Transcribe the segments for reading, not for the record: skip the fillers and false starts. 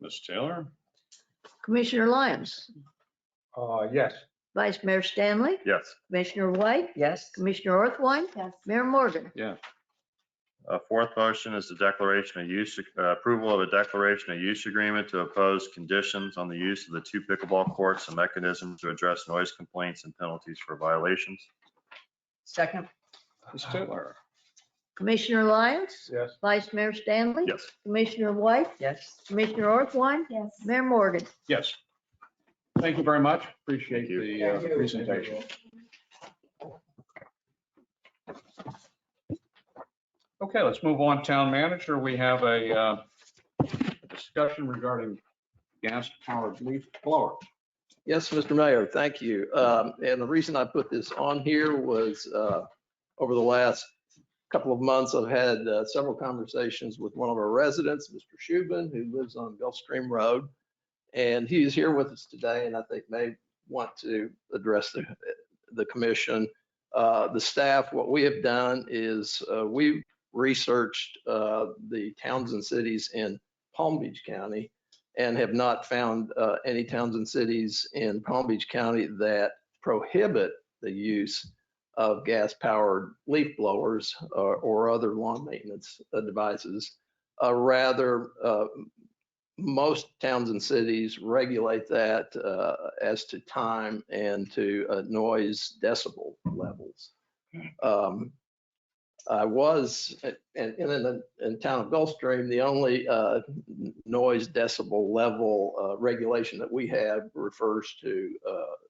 Ms. Taylor? Commissioner Lyons, Yes. Vice Mayor Stanley, Yes. Commissioner White, Yes. Commissioner Orthwein, Yes. Mayor Morgan. Yeah. Fourth motion is the declaration of use, approval of a declaration of use agreement to oppose conditions on the use of the 2 pickleball courts and mechanisms to address noise complaints and penalties for violations. Second. Ms. Taylor? Commissioner Lyons, Yes. Vice Mayor Stanley, Yes. Commissioner White, Yes. Commissioner Orthwein, Yes. Mayor Morgan. Yes. Thank you very much. Appreciate Thank you. the Thank you. presentation. Okay, let's move on. Town manager, we have a discussion regarding gas-powered leaf blowers. Yes, Mr. Mayor, thank you. And the reason I put this on here was over the last couple of months, I've had several conversations with one of our residents, Mr. Shubin, who lives on Gulfstream Road. And he is here with us today, and I think may want to address the commission. The staff, what we have done is we researched the towns and cities in Palm Beach County and have not found any towns and cities in Palm Beach County that prohibit the use of gas-powered leaf blowers or other lawn maintenance devices. Rather, most towns and cities regulate that as to time and to noise decibel levels. I was, in town of Gulfstream, the only noise decibel level regulation that we have refers to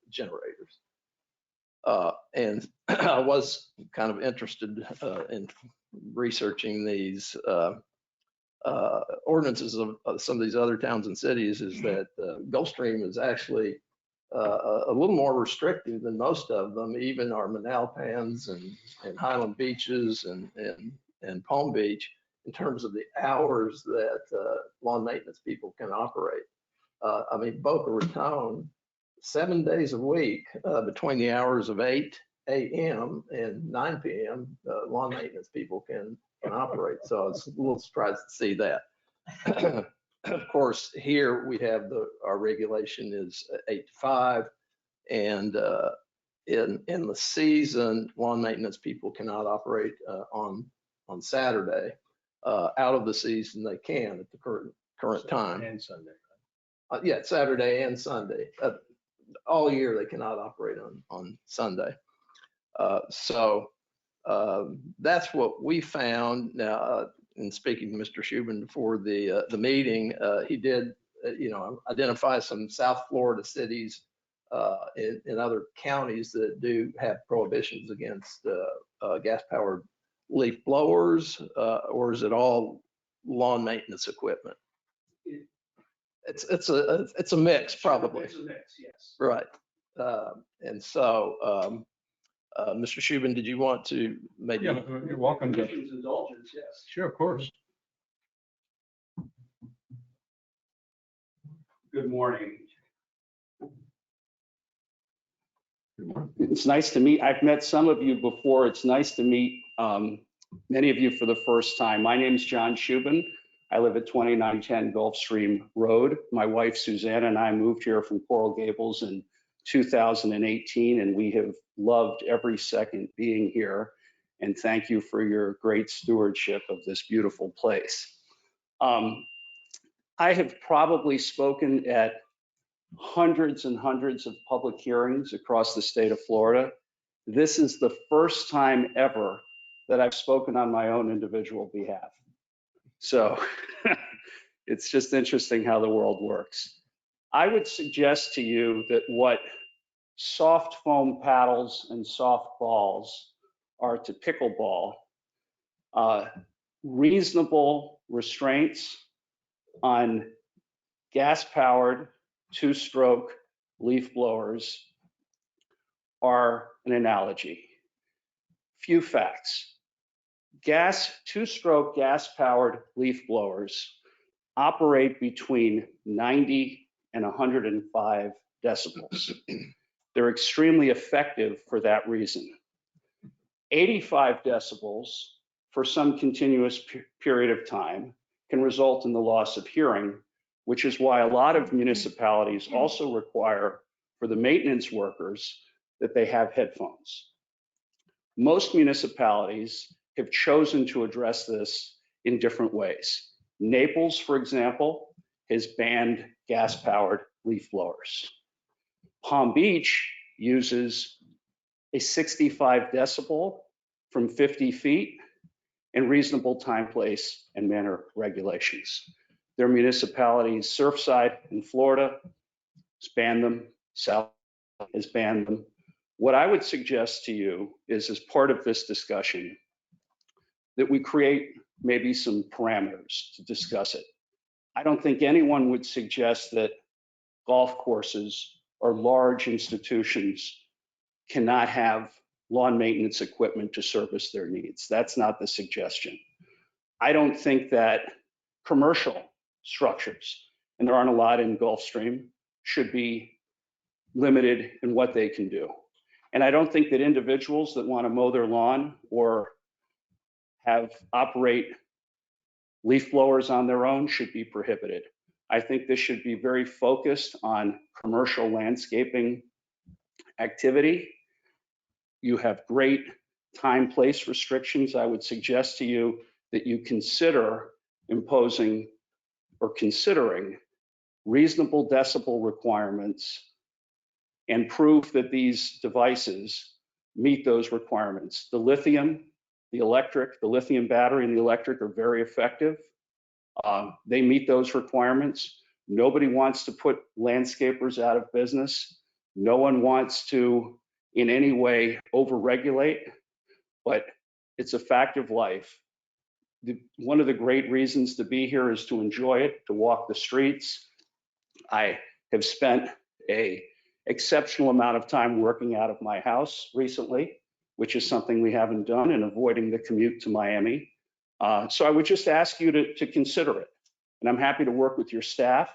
generators. And I was kind of interested in researching these ordinances of some of these other towns and cities, is that Gulfstream is actually a little more restrictive than most of them, even our Manalapan and Highland Beaches and Palm Beach, in terms of the hours that lawn maintenance people can operate. I mean, Boca Raton, 7 days a week between the hours of 8 a.m. and 9 p.m., lawn maintenance people can operate. So I was a little surprised to see that. Of course, here we have our regulation is 8 to 5, and in the season, lawn maintenance people cannot operate on Saturday. Out of the season, they can at the current time. And Sunday. Yeah, Saturday and Sunday. All year they cannot operate on Sunday. So that's what we found. Now, in speaking to Mr. Shubin before the meeting, he did, identify some South Florida cities in other counties that do have prohibitions against gas-powered leaf blowers, or is it all lawn maintenance equipment? It's a mix, probably. It's a mix, yes. Right. And so, Mr. Shubin, did you want to maybe? Yeah, you're welcome to. Indulgence, yes. Sure, of course. Good morning. It's nice to meet. I've met some of you before. It's nice to meet many of you for the first time. My name is John Shubin. I live at 2910 Gulfstream Road. My wife, Susanna, and I moved here from Coral Gables in 2018, and we have loved every second being here. And thank you for your great stewardship of this beautiful place. I have probably spoken at hundreds and hundreds of public hearings across the state of Florida. This is the first time ever that I've spoken on my own individual behalf. So it's just interesting how the world works. I would suggest to you that what soft foam paddles and soft balls are to pickleball, reasonable restraints on gas-powered 2-stroke leaf blowers are an analogy. Few facts. 2-stroke gas-powered leaf blowers operate between 90 and 105 decibels. They're extremely effective for that reason. 85 decibels for some continuous period of time can result in the loss of hearing, which is why a lot of municipalities also require for the maintenance workers that they have headphones. Most municipalities have chosen to address this in different ways. Naples, for example, has banned gas-powered leaf blowers. Palm Beach uses a 65 decibel from 50 feet and reasonable time, place, and manner regulations. Their municipalities, Surfside in Florida, has banned them. South has banned them. What I would suggest to you is, as part of this discussion, that we create maybe some parameters to discuss it. I don't think anyone would suggest that golf courses or large institutions cannot have lawn maintenance equipment to service their needs. That's not the suggestion. I don't think that commercial structures, and there aren't a lot in Gulfstream, should be limited in what they can do. And I don't think that individuals that want to mow their lawn or operate leaf blowers on their own should be prohibited. I think this should be very focused on commercial landscaping activity. You have great time, place restrictions. I would suggest to you that you consider imposing or considering reasonable decibel requirements and proof that these devices meet those requirements. The lithium, the lithium battery and the electric are very effective. They meet those requirements. Nobody wants to put landscapers out of business. No one wants to in any way overregulate, but it's a fact of life. One of the great reasons to be here is to enjoy it, to walk the streets. I have spent an exceptional amount of time working out of my house recently, which is something we haven't done, and avoiding the commute to Miami. So I would just ask you to consider it. And I'm happy to work with your staff,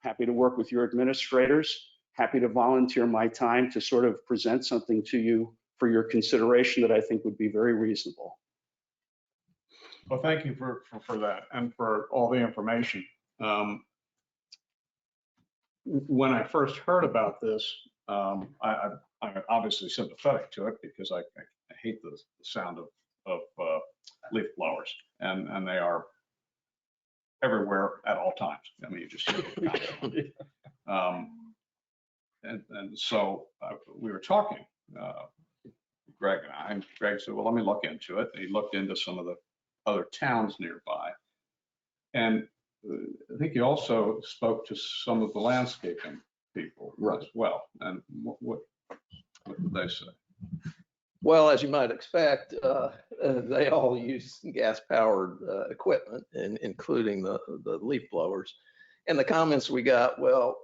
happy to work with your administrators, happy to volunteer my time to sort of present something to you for your consideration that I think would be very reasonable. Well, thank you for that and for all the information. When I first heard about this, I'm obviously sympathetic to it because I hate the sound of leaf blowers, and they are everywhere at all times. I mean, you just hear them constantly. And so we were talking, Greg and I, and Greg said, well, let me look into it. And he looked into some of the other towns nearby. And I think he also spoke to some of the landscaping people as well. And what did they say? Well, as you might expect, they all use gas-powered equipment, including the leaf blowers. And the comments we got, well,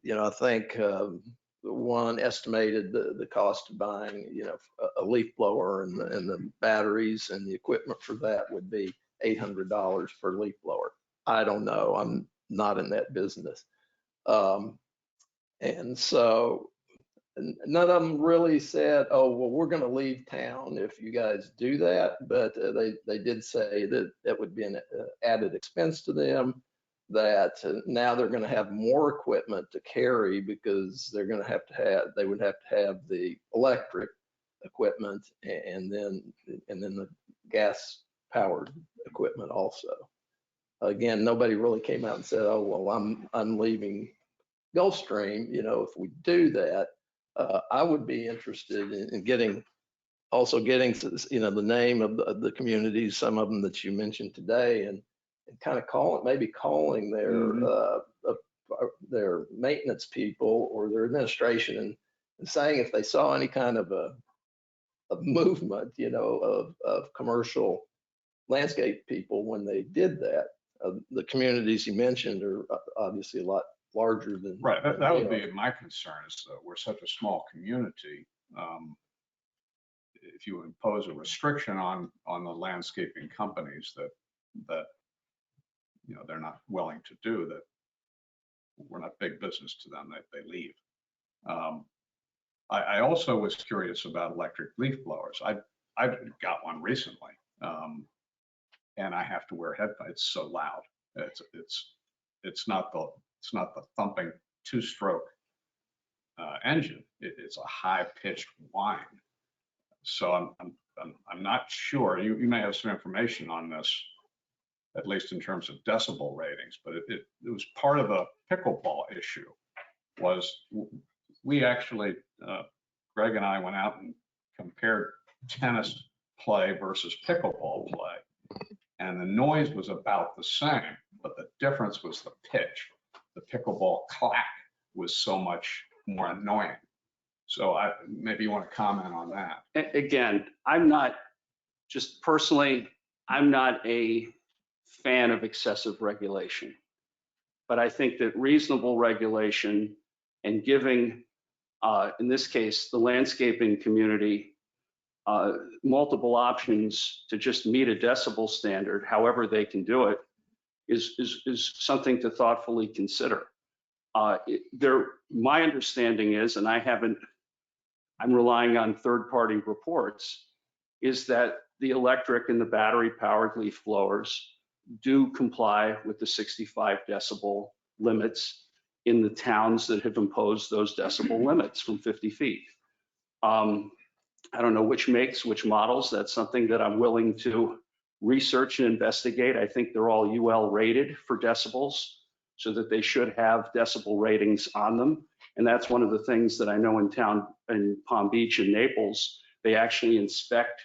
I think one estimated the cost of buying, a leaf blower and the batteries and the equipment for that would be $800 per leaf blower. I don't know. I'm not in that business. And so none of them really said, oh, well, we're going to leave town if you guys do that. But they did say that that would be an added expense to them, that now they're going to have more equipment to carry because they're going to they would have to have the electric equipment and then the gas powered equipment also. Again, nobody really came out and said, oh, well, I'm leaving Gulfstream. If we do that, I would be interested in getting the name of the communities, some of them that you mentioned today, and kind of calling their maintenance people or their administration and saying if they saw any kind of a movement, of commercial landscape people when they did that. The communities you mentioned are obviously a lot larger than. Right, that would be my concern, is that we're such a small community. If you impose a restriction on the landscaping companies that they're not willing to do, that we're not big business to them, they leave. I also was curious about electric leaf blowers. I got one recently, and I have to wear headphones. It's so loud. It's not the thumping two-stroke engine. It's a high-pitched whine. So I'm not sure. You may have some information on this, at least in terms of decibel ratings, but it was part of the pickleball issue. Was we actually, Greg and I went out and compared tennis play versus pickleball play, and the noise was about the same, but the difference was the pitch. The pickleball clack was so much more annoying. So maybe you want to comment on that. Again, I'm not a fan of excessive regulation, but I think that reasonable regulation and giving, in this case, the landscaping community multiple options to just meet a decibel standard, however they can do it, is something to thoughtfully consider. My understanding is, and I'm relying on third-party reports, is that the electric and the battery-powered leaf blowers do comply with the 65 decibel limits in the towns that have imposed those decibel limits from 50 feet. I don't know which makes, which models. That's something that I'm willing to research and investigate. I think they're all UL rated for decibels, so that they should have decibel ratings on them. And that's one of the things that I know in town, in Palm Beach and Naples, they actually inspect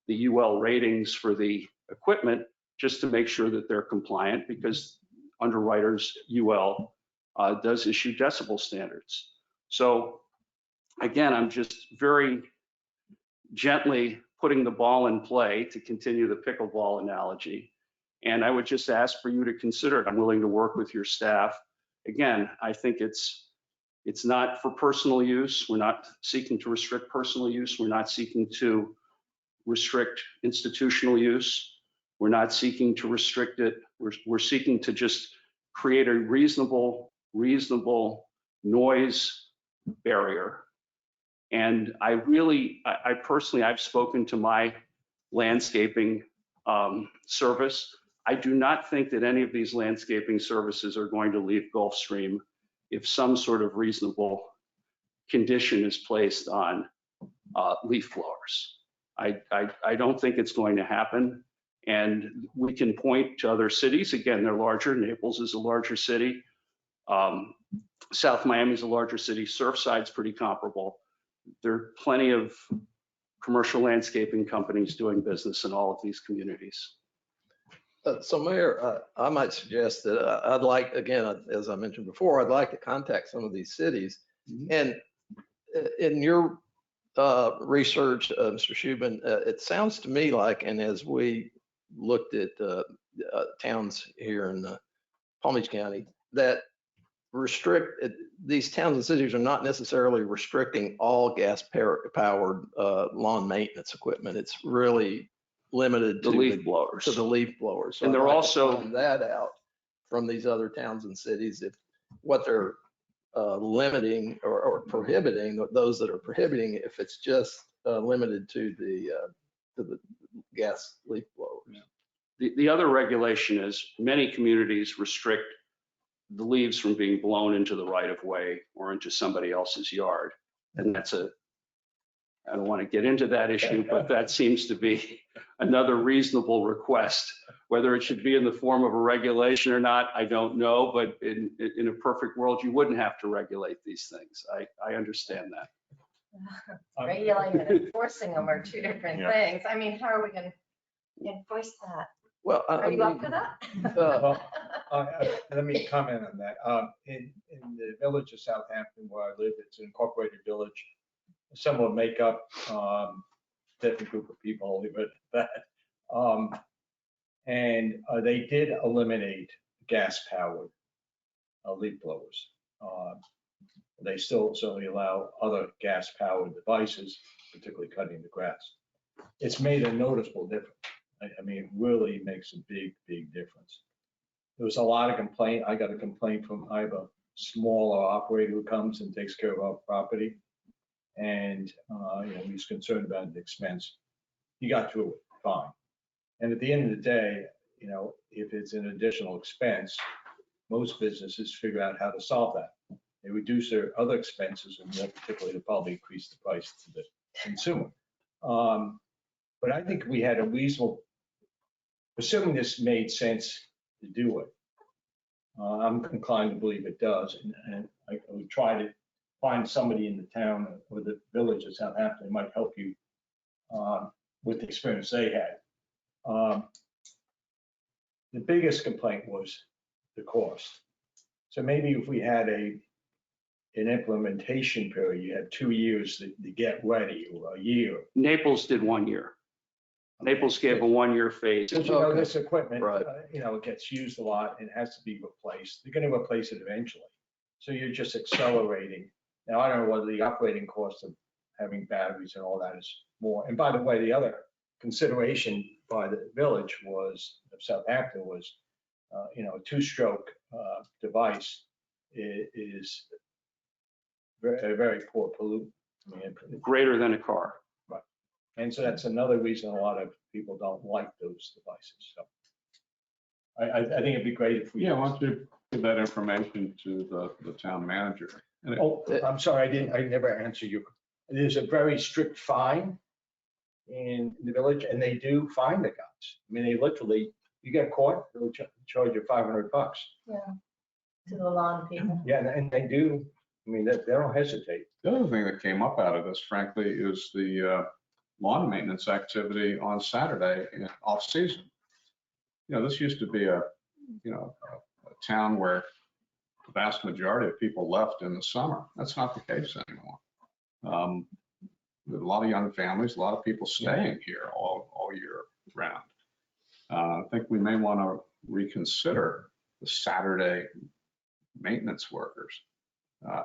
the UL ratings for the equipment just to make sure that they're compliant, because Underwriters UL does issue decibel standards. So again, I'm just very gently putting the ball in play to continue the pickleball analogy. And I would just ask for you to consider it. I'm willing to work with your staff. Again, I think it's not for personal use. We're not seeking to restrict personal use. We're not seeking to restrict institutional use. We're not seeking to restrict it. We're seeking to just create a reasonable noise barrier. And I personally, I've spoken to my landscaping service. I do not think that any of these landscaping services are going to leave Gulfstream if some sort of reasonable condition is placed on leaf blowers. I don't think it's going to happen. And we can point to other cities. Again, they're larger. Naples is a larger city. South Miami is a larger city. Surfside's pretty comparable. There are plenty of commercial landscaping companies doing business in all of these communities. So Mayor, I might suggest that I'd like, again, as I mentioned before, I'd like to contact some of these cities. And in your research, Mr. Shubin, it sounds to me like, and as we looked at towns here in Palm Beach County, that these towns and cities are not necessarily restricting all gas-powered lawn maintenance equipment. It's really limited to the leaf blowers. To the leaf blowers. So And they're I'd like also to find that out from these other towns and cities, if what they're limiting or prohibiting, those that are prohibiting, if it's just limited to the gas leaf blowers. The other regulation is many communities restrict the leaves from being blown into the right of way or into somebody else's yard. And I don't want to get into that issue, but that seems to be another reasonable request. Whether it should be in the form of a regulation or not, I don't know, but in a perfect world, you wouldn't have to regulate these things. I understand that. Regulating and enforcing them are two different Yeah. things. I mean, how are we going to enforce that? Well, Are you up for that? Let me comment on that. In the village of Southampton where I live, it's an incorporated village. Some will make up different group of people, I'll leave it at that. And they did eliminate gas-powered leaf blowers. They still certainly allow other gas-powered devices, particularly cutting the grass. It's made a noticeable difference. I mean, it really makes a big, big difference. There was a lot of complaint. I got a complaint I have a smaller operator who comes and takes care of our property. And he's concerned about the expense. He got through it fine. And at the end of the day, you know, if it's an additional expense, most businesses figure out how to solve that. They reduce their other expenses and more particularly, they probably increase the price to the consumer. But I think we had a reasonable, assuming this made sense to do it. I'm inclined to believe it does, and I would try to find somebody in the town or the village of Southampton who might help you with the experience they had. The biggest complaint was the cost. So maybe if we had an implementation period, you had 2 years to get ready, or a year. Naples did 1 year. Naples gave a 1-year phase. Because you know, Okay. this equipment, Right. you know, it gets used a lot and has to be replaced. They're going to replace it eventually. So you're just accelerating. Now, I don't know whether the operating cost of having batteries and all that is more. And by the way, the other consideration by the village was, of Southampton was, you know, a 2-stroke device is a very poor pollutant. I mean, Greater than a car. and so that's another reason a lot of people don't like those devices. So I think it'd be great if we. Yeah, why don't you give that information to the town manager? And Oh, I'm sorry, I never answered you. There's a very strict fine in the village, and they do fine the guys. I mean, they literally, you get caught, they'll charge you $500. Yeah, to the lawn people. Yeah, and they do, I mean, they don't hesitate. The other thing that came up out of this, frankly, is the lawn maintenance activity on Saturday in off-season. You know, this used to be a town where the vast majority of people left in the summer. That's not the case anymore. There's a lot of young families, a lot of people staying here all year round. I think we may want to reconsider the Saturday maintenance workers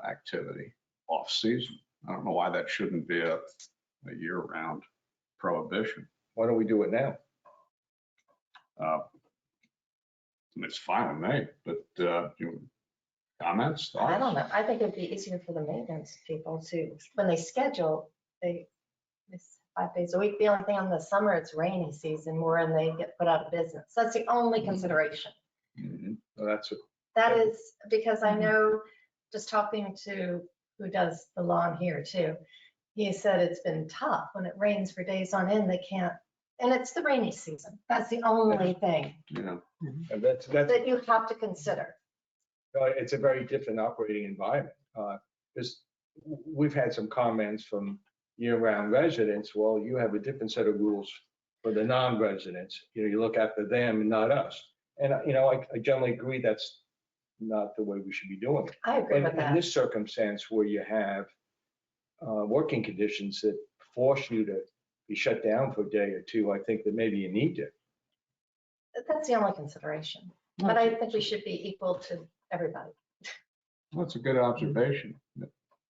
activity off-season. I don't know why that shouldn't be a year-round prohibition. Why don't we do it now? It's fine with me, but comments, thoughts? I don't know. I think it'd be easier for the maintenance people to, when they schedule, it's 5 days a week. The only thing on the summer, it's rainy season more and they get put out of business. That's the only consideration. Mhm. Well, that's it. That is because I know, just talking to who does the lawn here too, he said it's been tough when it rains for days on end. They can't, and it's the rainy season. That's the only thing Yeah. And that's, that you have to consider. it's a very different operating environment. Because we've had some comments from year-round residents, well, you have a different set of rules for the non-residents. You know, you look after them and not us. And, you know, I generally agree that's not the way we should be doing it. I agree with In that. this circumstance where you have working conditions that force you to be shut down for a day or two, I think that maybe you need to. That's the only consideration. But I think we should be equal to everybody. Well, that's a good observation.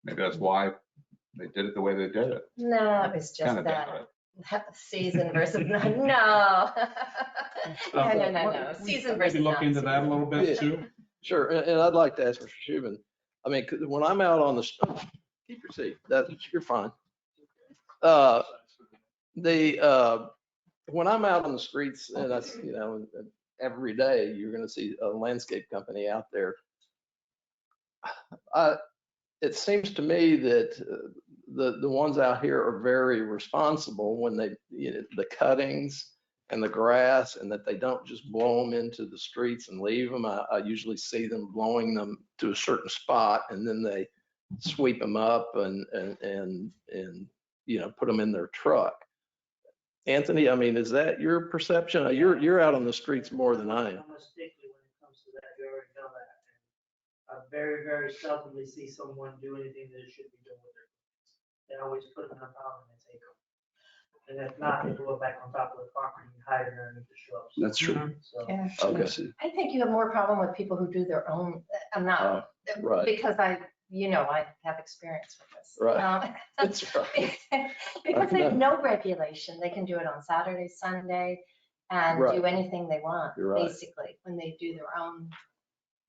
Maybe that's why they did it the way they did it. No, it was just Kinda doubt that season versus, no. No. Season versus Maybe look into that a non-season. little bit Yeah. too. Sure, and I'd like to ask Mr. Shubin, I mean, 'cause when I'm out on the, keep your seat, you're fine. When I'm out on the streets and that's, you know, every day, you're gonna see a landscape company out there. It seems to me that the ones out here are very responsible when they, you know, the cuttings and the grass, and that they don't just blow them into the streets and leave them. I usually see them blowing them to a certain spot and then they sweep them up and you know, put them in their truck. Anthony, I mean, is that your perception? You're out on the streets more than I am. I'm a stickler when it comes to that. You already know that. And I very, very seldomly see someone do anything that they should be doing with their cookies. They always put them in a pile and they take them. And if not, they blow it back on top of the property and hide it underneath the shrubs. That's true. So. Yeah. Okay, I think you have more problem with people who do their own, I'm not, right. because I have experience with this. Right. That's right. Because they have no regulation. They can do it on Saturday, Sunday, and Right. do anything they want, You're right. basically, when they do their own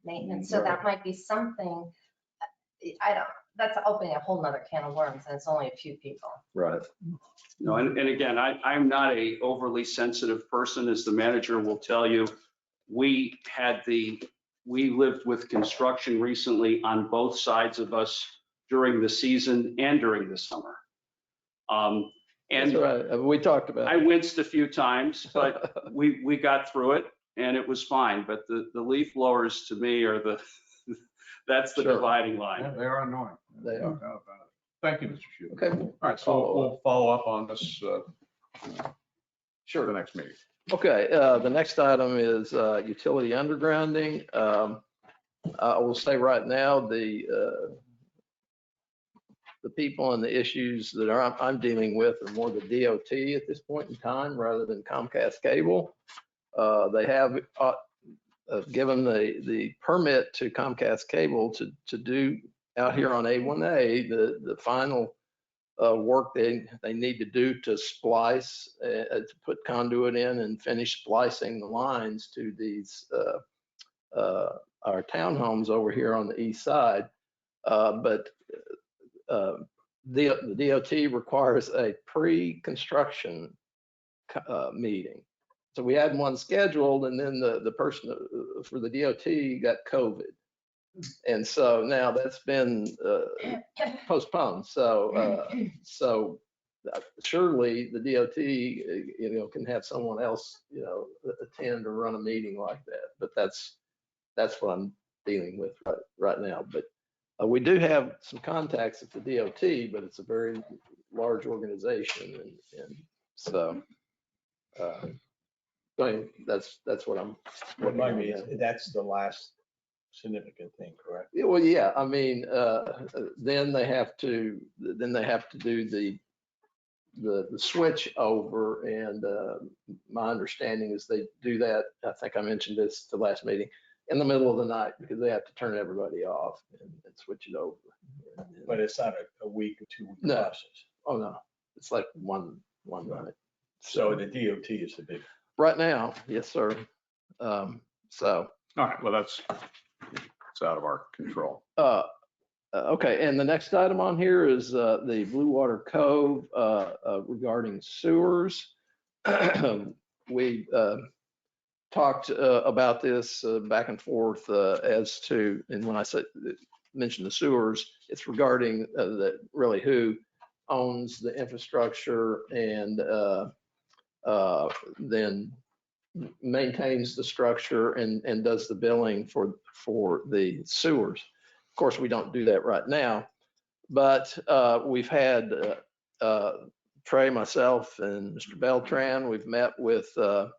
maintenance. So Right. that might be something, I don't, that's opening a whole nother can of worms, and it's only a few people. Right. No, and again, I'm not a overly sensitive person, as the manager will tell you. We lived with construction recently on both sides of us during the season and during the summer. That's And right. We talked about I it. winced a few times, but we got through it and it was fine. But the leaf blowers to me are that's the Sure. dividing Yeah, line. they are annoying. They No are. doubt about it. Thank you, Mr. Schuler. Okay. All right, so we'll follow up on this Sure. the next meeting. Okay, the next item is utility undergrounding. I will say right now, the people and the issues that I'm dealing with are more the DOT at this point in time rather than Comcast Cable. They have given the permit to Comcast Cable to do out here on A1A, the final work they need to do to splice, to put conduit in and finish splicing the lines to these our townhomes over here on the east side. But the DOT requires a pre-construction meeting. So we had one scheduled, and then the person for the DOT got COVID. And so now that's been postponed. So surely the DOT, can have someone else, attend or run a meeting like that. But that's what I'm dealing with right now. But we do have some contacts at the DOT, but it's a very large organization, and so. That's what I'm. Remind me, that's the last significant thing, correct? Yeah, well, yeah, I mean, then they have to do the switch over, and my understanding is they do that, I think I mentioned this the last meeting, in the middle of the night, because they have to turn everybody off and switch it over. But it's not a week or 2 week No. process. Oh, no, it's like one night. So the DOT is the big. Right now, yes, sir. So. All right, well, it's out of our control. Okay, and the next item on here is the Blue Water Cove regarding sewers. We talked about this back and forth as to, and when I mention the sewers, it's regarding really who owns the infrastructure and then maintains the structure and does the billing for the sewers. Of course, we don't do that right now, but we've had Trey, myself, and Mr. Beltran. We've met with Mr.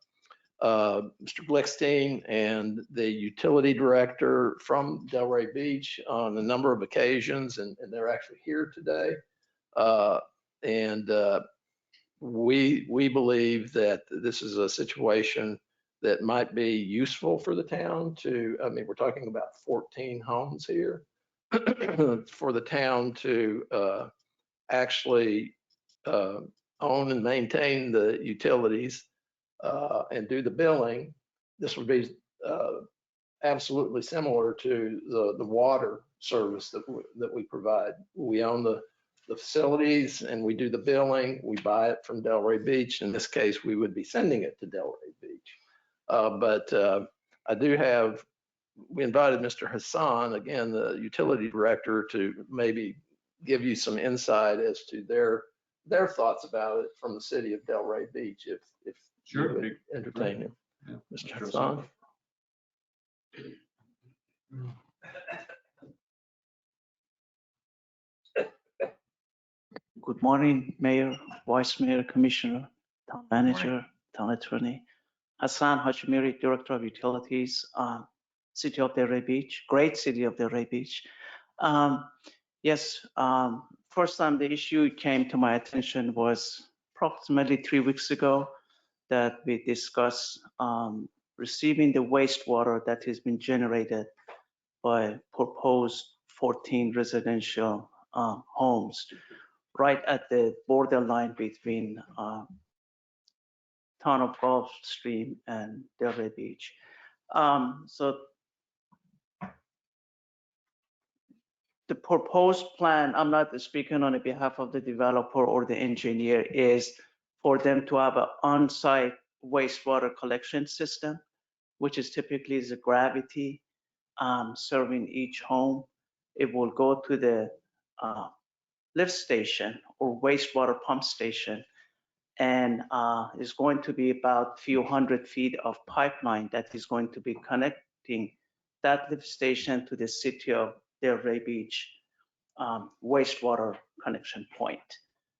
Blickstein and the utility director from Delray Beach on a number of occasions, and they're actually here today. We believe that this is a situation that might be useful for the town I mean, we're talking about 14 homes here, for the town to actually own and maintain the utilities and do the billing. This would be absolutely similar to the water service that we provide. We own the facilities and we do the billing. We buy it from Delray Beach. In this case, we would be sending it to Delray Beach. But we invited Mr. Hassan, again, the utility director, to maybe give you some insight as to their thoughts about it from the city of Delray Beach, if Sure. you would entertain him. Yeah. Mr. Hassan? Good morning, Mayor, Vice Mayor, Commissioner, Town Manager, Town Attorney. Hassan Hachimiri, Director of Utilities, City of Delray Beach, great city of Delray Beach. Yes, first time the issue came to my attention was approximately 3 weeks ago, that we discussed receiving the wastewater that has been generated by proposed 14 residential homes right at the borderline between town of Gulfstream and Delray Beach. So the proposed plan, I'm not speaking on behalf of the developer or the engineer, is for them to have an on-site wastewater collection system, which is typically the gravity serving each home. It will go to the lift station or wastewater pump station, and is going to be about few 100 feet of pipeline that is going to be connecting that lift station to the city of Delray Beach wastewater connection point,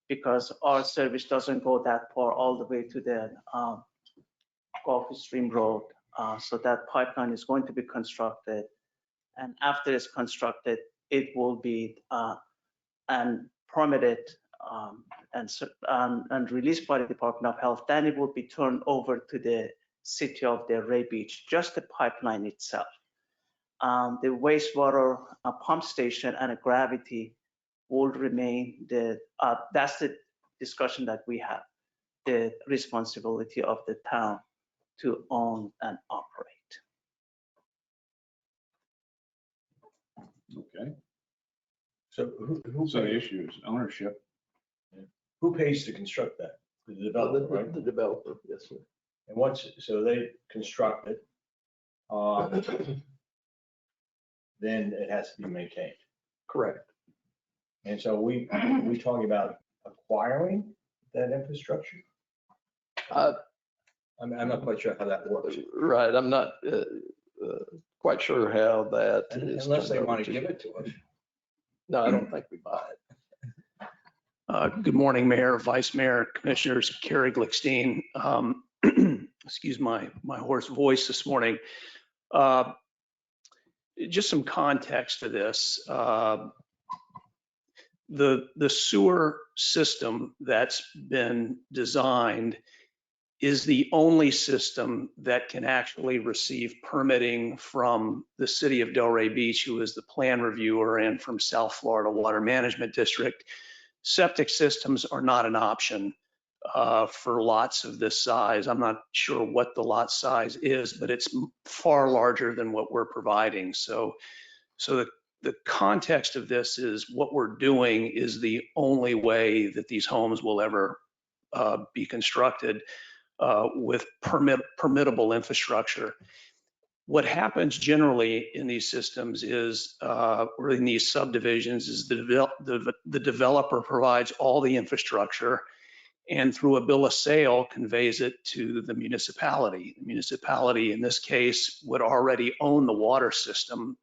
because our service doesn't go that far all the way to the Gulf Stream Road. So that pipeline is going to be constructed, and after it's constructed, it will be and permitted and released by the Department of Health. Then it will be turned over to the city of Delray Beach, just the pipeline itself. The wastewater pump station and a gravity will remain that's the discussion that we have, the responsibility of the town to own and operate. Okay, So so the issue is ownership. who pays to construct that? The developer, right? The developer, yes, sir. And so they construct it, then it has to be maintained. Correct. And so we talking about acquiring that infrastructure? I'm not quite sure how that works. Right, I'm not quite sure how that is. Unless they turned want over to give it to us. No, I don't think we buy it. Good morning, Mayor, Vice Mayor, Commissioners, Kerry Glickstein. Excuse my hoarse voice this morning. Just some context to this. The sewer system that's been designed is the only system that can actually receive permitting from the city of Delray Beach, who is the plan reviewer, and from South Florida Water Management District. Septic systems are not an option for lots of this size. I'm not sure what the lot size is, but it's far larger than what we're providing. So the context of this is what we're doing is the only way that these homes will ever be constructed with permittable infrastructure. What happens generally in these systems is, or in these subdivisions, is the developer provides all the infrastructure and through a bill of sale conveys it to the municipality. The municipality in this case would already own the water system.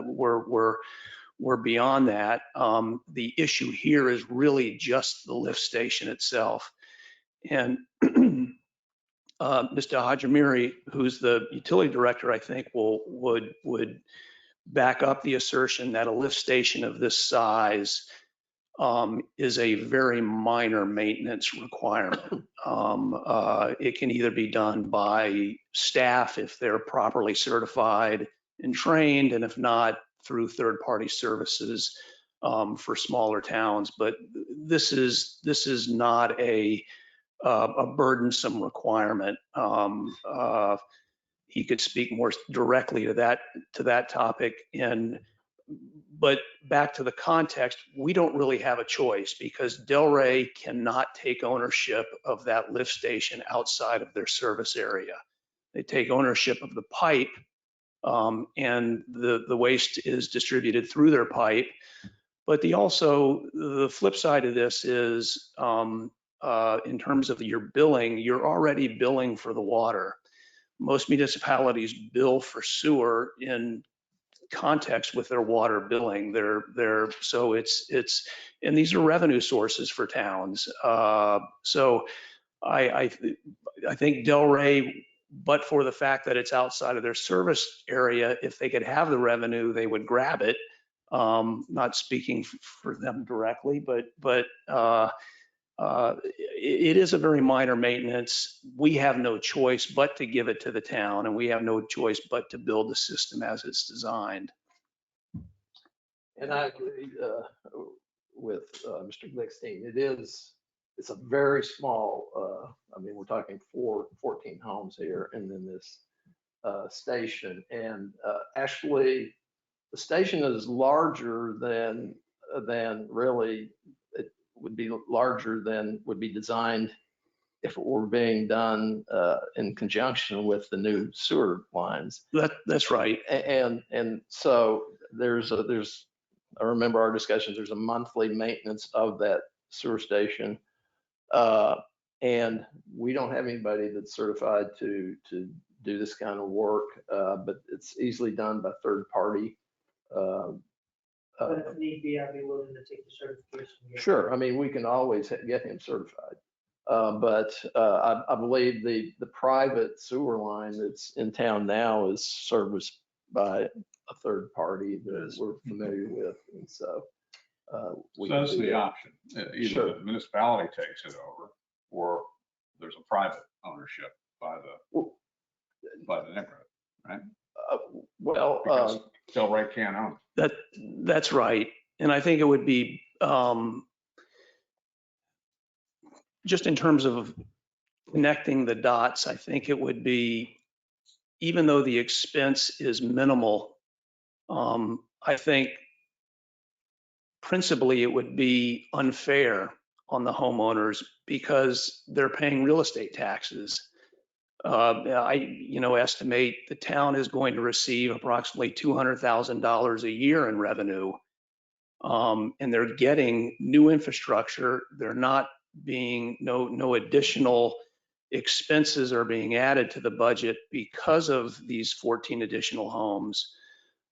We're beyond that. The issue here is really just the lift station itself. And Mr. Hajimiri, who's the utility director, I think would back up the assertion that a lift station of this size is a very minor maintenance requirement. It can either be done by staff if they're properly certified and trained, and if not, through third-party services for smaller towns. But this is not a burdensome requirement. He could speak more directly to that topic. But back to the context, we don't really have a choice because Delray cannot take ownership of that lift station outside of their service area. They take ownership of the pipe, and the waste is distributed through their pipe. But the flip side of this is, in terms of your billing, you're already billing for the water. Most municipalities bill for sewer in context with their water billing. So it's and these are revenue sources for towns. So I think Delray, but for the fact that it's outside of their service area, if they could have the revenue, they would grab it. Not speaking for them directly, but it is a very minor maintenance. We have no choice but to give it to the town, and we have no choice but to build the system as it's designed. And I agree with Mr. Glickstein. It's a very small, I mean, we're talking 14 homes here and then this station. And actually, the station is larger than really, it would be larger than would be designed if it were being done in conjunction with the new sewer lines. That's right. And so I remember our discussions, there's a monthly maintenance of that sewer station. And we don't have anybody that's certified to do this kind of work, but it's easily done by third party. But if need be, I'd be willing to take the certification. Sure, I mean, we can always get him certified. But I believe the private sewer line that's in town now is serviced by a third party that we're familiar with. And so we So can that's do the that. option. Either Sure. the municipality takes it over, or there's a private ownership by the neighborhood, right? Well, Because Delray can't own it. That's right. And I think it would be, just in terms of connecting the dots, I think it would be, even though the expense is minimal, I think principally it would be unfair on the homeowners because they're paying real estate taxes. I estimate the town is going to receive approximately $200,000 a year in revenue. And they're getting new infrastructure. They're not being, no additional expenses are being added to the budget because of these 14 additional homes.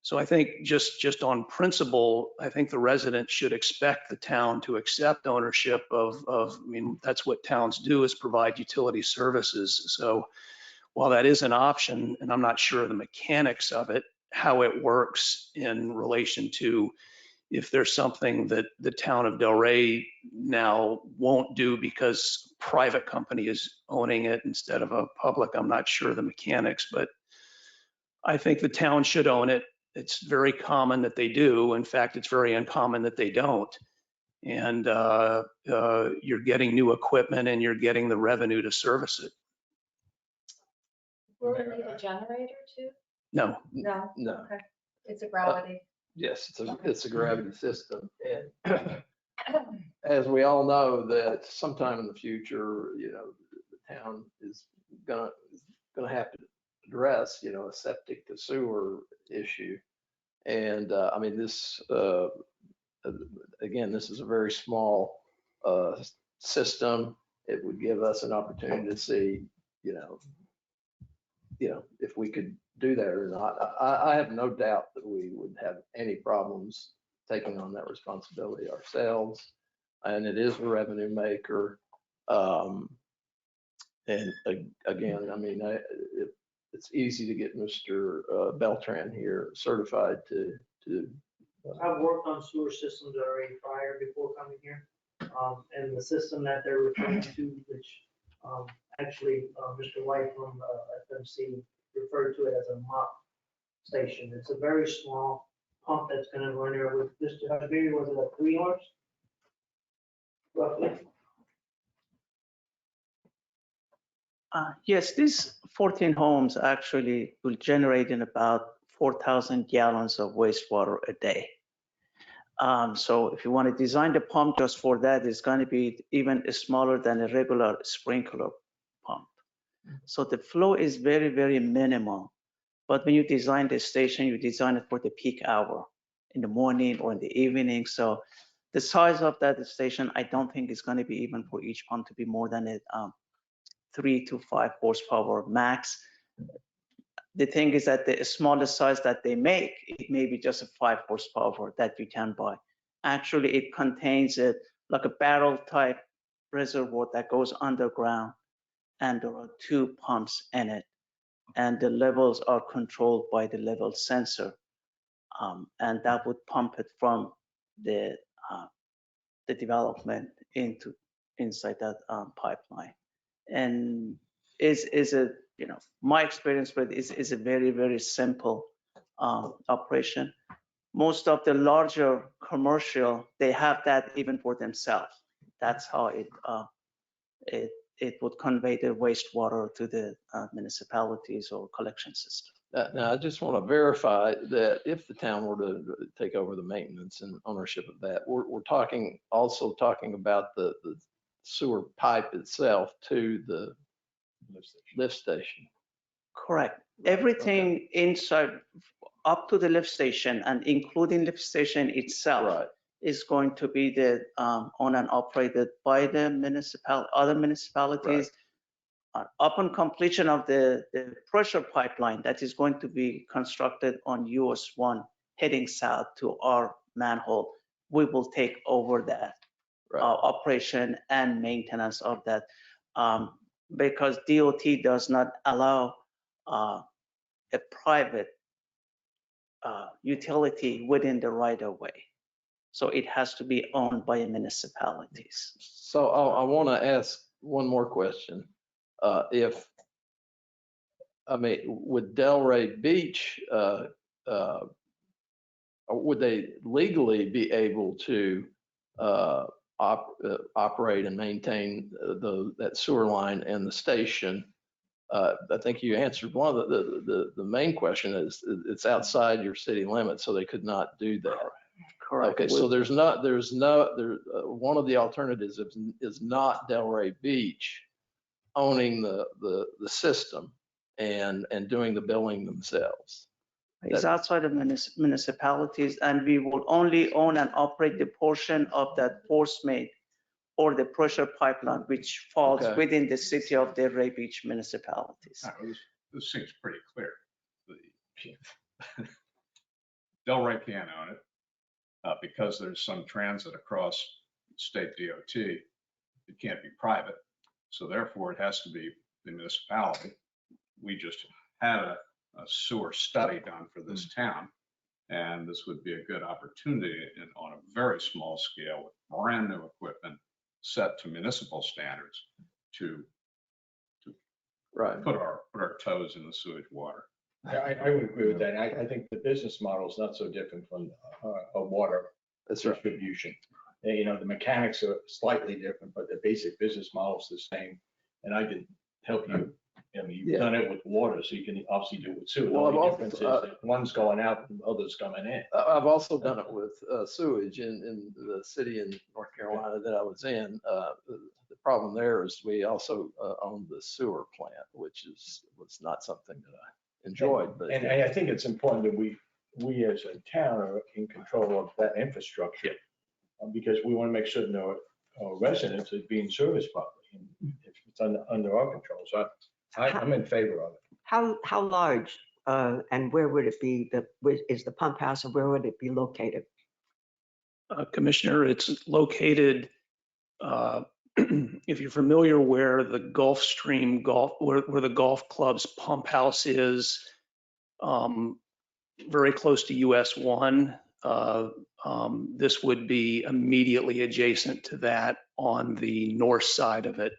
So I think just on principle, I think the residents should expect the town to accept ownership I mean, that's what towns do, is provide utility services. So while that is an option, and I'm not sure of the mechanics of it, how it works in relation to if there's something that the town of Delray now won't do because private company is owning it instead of a public, I'm not sure of the mechanics, but I think the town should own it. It's very common that they do. In fact, it's very uncommon that they don't. And you're getting new equipment and you're getting the revenue to service it. Will it need a generator too? No, No. no, Okay. It's a gravity. yes, it's a gravity system. And as we all know, that sometime in the future, the town is gonna have to address, a septic to sewer issue. And I mean, this, again, this is a very small system. It would give us an opportunity to see, if we could do that or not. I have no doubt that we would have any problems taking on that responsibility ourselves. And it is a revenue maker. And again, I mean, it's easy to get Mr. Beltran here certified to. I've worked on sewer systems already prior before coming here. And the system that they're referring to, which actually Mr. White from FMC referred to it as a mop station. It's a very small pump that's going to run there with Mr. Javier, was it like 3 horse? Roughly. Yes, these 14 homes actually will generate in about 4,000 gallons of wastewater a day. So if you want to design the pump just for that, it's going to be even smaller than a regular sprinkler pump. So the flow is very, very minimal. But when you design the station, you design it for the peak hour in the morning or in the evening. So the size of that station, I don't think is going to be even for each pump to be more than a 3 to 5 horsepower max. The thing is that the smallest size that they make, it may be just a 5 horsepower that you can buy. Actually, it contains like a barrel type reservoir that goes underground, and there are 2 pumps in it, and the levels are controlled by the level sensor, and that would pump it from the development inside that pipeline. And is a, my experience with it is a very, very simple operation. Most of the larger commercial, they have that even for themselves. That's how it would convey the wastewater to the municipalities or collection system. Now, I just want to verify that if the town were to take over the maintenance and ownership of that, we're also talking about the sewer pipe itself to the lift station. Correct. Everything inside, up to the lift station and including lift station itself Right. is going to be owned and operated by the other municipalities. Upon completion of the pressure pipeline that is going to be constructed on US 1 heading south to our manhole, we will take over that operation and maintenance of that, because DOT does not allow a private utility within the right of way. So it has to be owned by municipalities. So I want to ask one more question. Would Delray Beach, would they legally be able to operate and maintain that sewer line and the station? I think you answered one of the main question is it's outside your city limits, so they could not do that. Correct. Okay, so one of the alternatives is not Delray Beach owning the system and doing the billing themselves. It's outside of municipalities, and we will only own and operate the portion of that force main or the pressure pipeline, which falls within the city of Delray Beach municipalities. This seems pretty clear. Delray can't own it because there's some transit across state DOT. It can't be private. So therefore, it has to be the municipality. We just had a sewer study done for this town, and this would be a good opportunity on a very small scale with brand new equipment set to municipal standards to put our toes in the sewage water. Yeah, I would agree with that. I think the business model is not so different from a water distribution. You know, the mechanics are slightly different, but the basic business model is the same. And I can help you. I mean, you've done it with water, so you can obviously do it with sewer. The only difference is that one's going out and others coming in. I've also done it with sewage in the city in North Carolina that I was in. The problem there is we also owned the sewer plant, which was not something that I enjoyed. But and I think it's important that we as a town are in control of that infrastructure, because we want to make certain our residents are being serviced properly. If it's under our control, so I'm in favor of it. How large and where would it be? Is the pump house, and where would it be located? Commissioner, it's located, if you're familiar where the Gulfstream where the golf club's pump house is, very close to US 1. This would be immediately adjacent to that on the north side of it.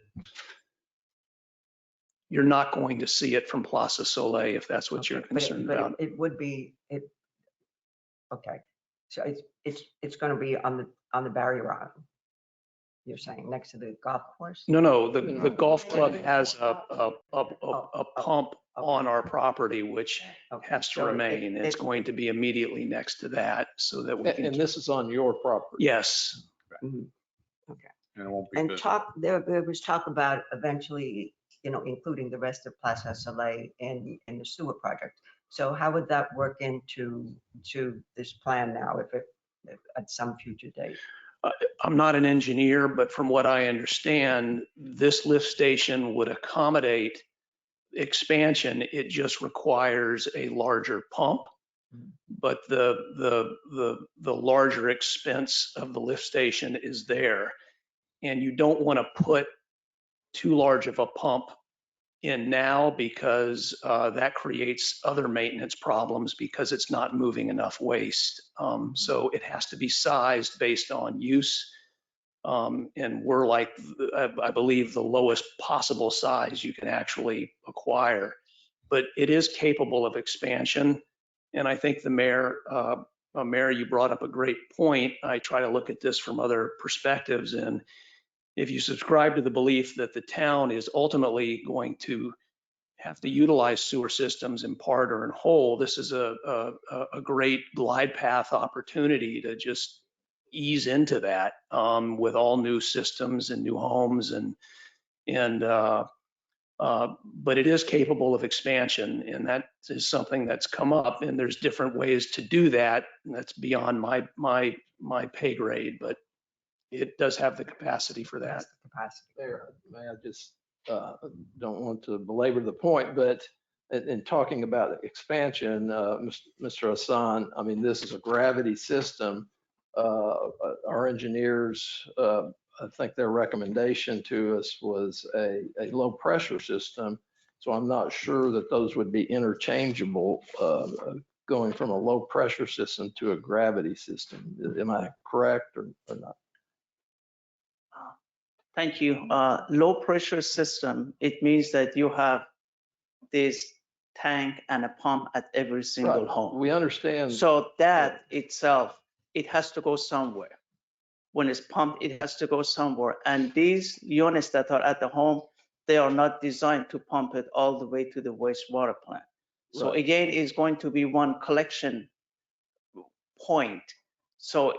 You're not going to see it from Plaza Soleil if that's what you're concerned about. It would be okay. So it's going to be on the barrier island. You're saying next to the golf course? No, the golf club has a pump on our property, which has to remain. It's going to be immediately next to that so that we can. And this is on your property? Yes. Okay. And it won't be And visible. there was talk about eventually, including the rest of Plaza Soleil and the sewer project. So how would that work into this plan now if at some future date? I'm not an engineer, but from what I understand, this lift station would accommodate expansion. It just requires a larger pump, but the larger expense of the lift station is there. And you don't want to put too large of a pump in now because that creates other maintenance problems because it's not moving enough waste. So it has to be sized based on use. And we're like, I believe, the lowest possible size you can actually acquire. But it is capable of expansion. And I think the mayor, you brought up a great point. I try to look at this from other perspectives. And if you subscribe to the belief that the town is ultimately going to have to utilize sewer systems in part or in whole, this is a great glide path opportunity to just ease into that with all new systems and new homes but it is capable of expansion, and that is something that's come up, and there's different ways to do that. And that's beyond my pay grade, but it does have the capacity for that. That's the capacity. There, may I just don't want to belabor the point, but in talking about expansion, Mr. Hassan, I mean, this is a gravity system. Our engineers, I think their recommendation to us was a low pressure system. So I'm not sure that those would be interchangeable, going from a low pressure system to a gravity system. Am I correct or not? Thank you. Low pressure system, it means that you have this tank and a pump at every single Right. home. We understand. So that itself, it has to go somewhere. When it's pumped, it has to go somewhere. And these units that are at the home, they are not designed to pump it all the way to the wastewater plant. So Right. again, it's going to be one collection point. So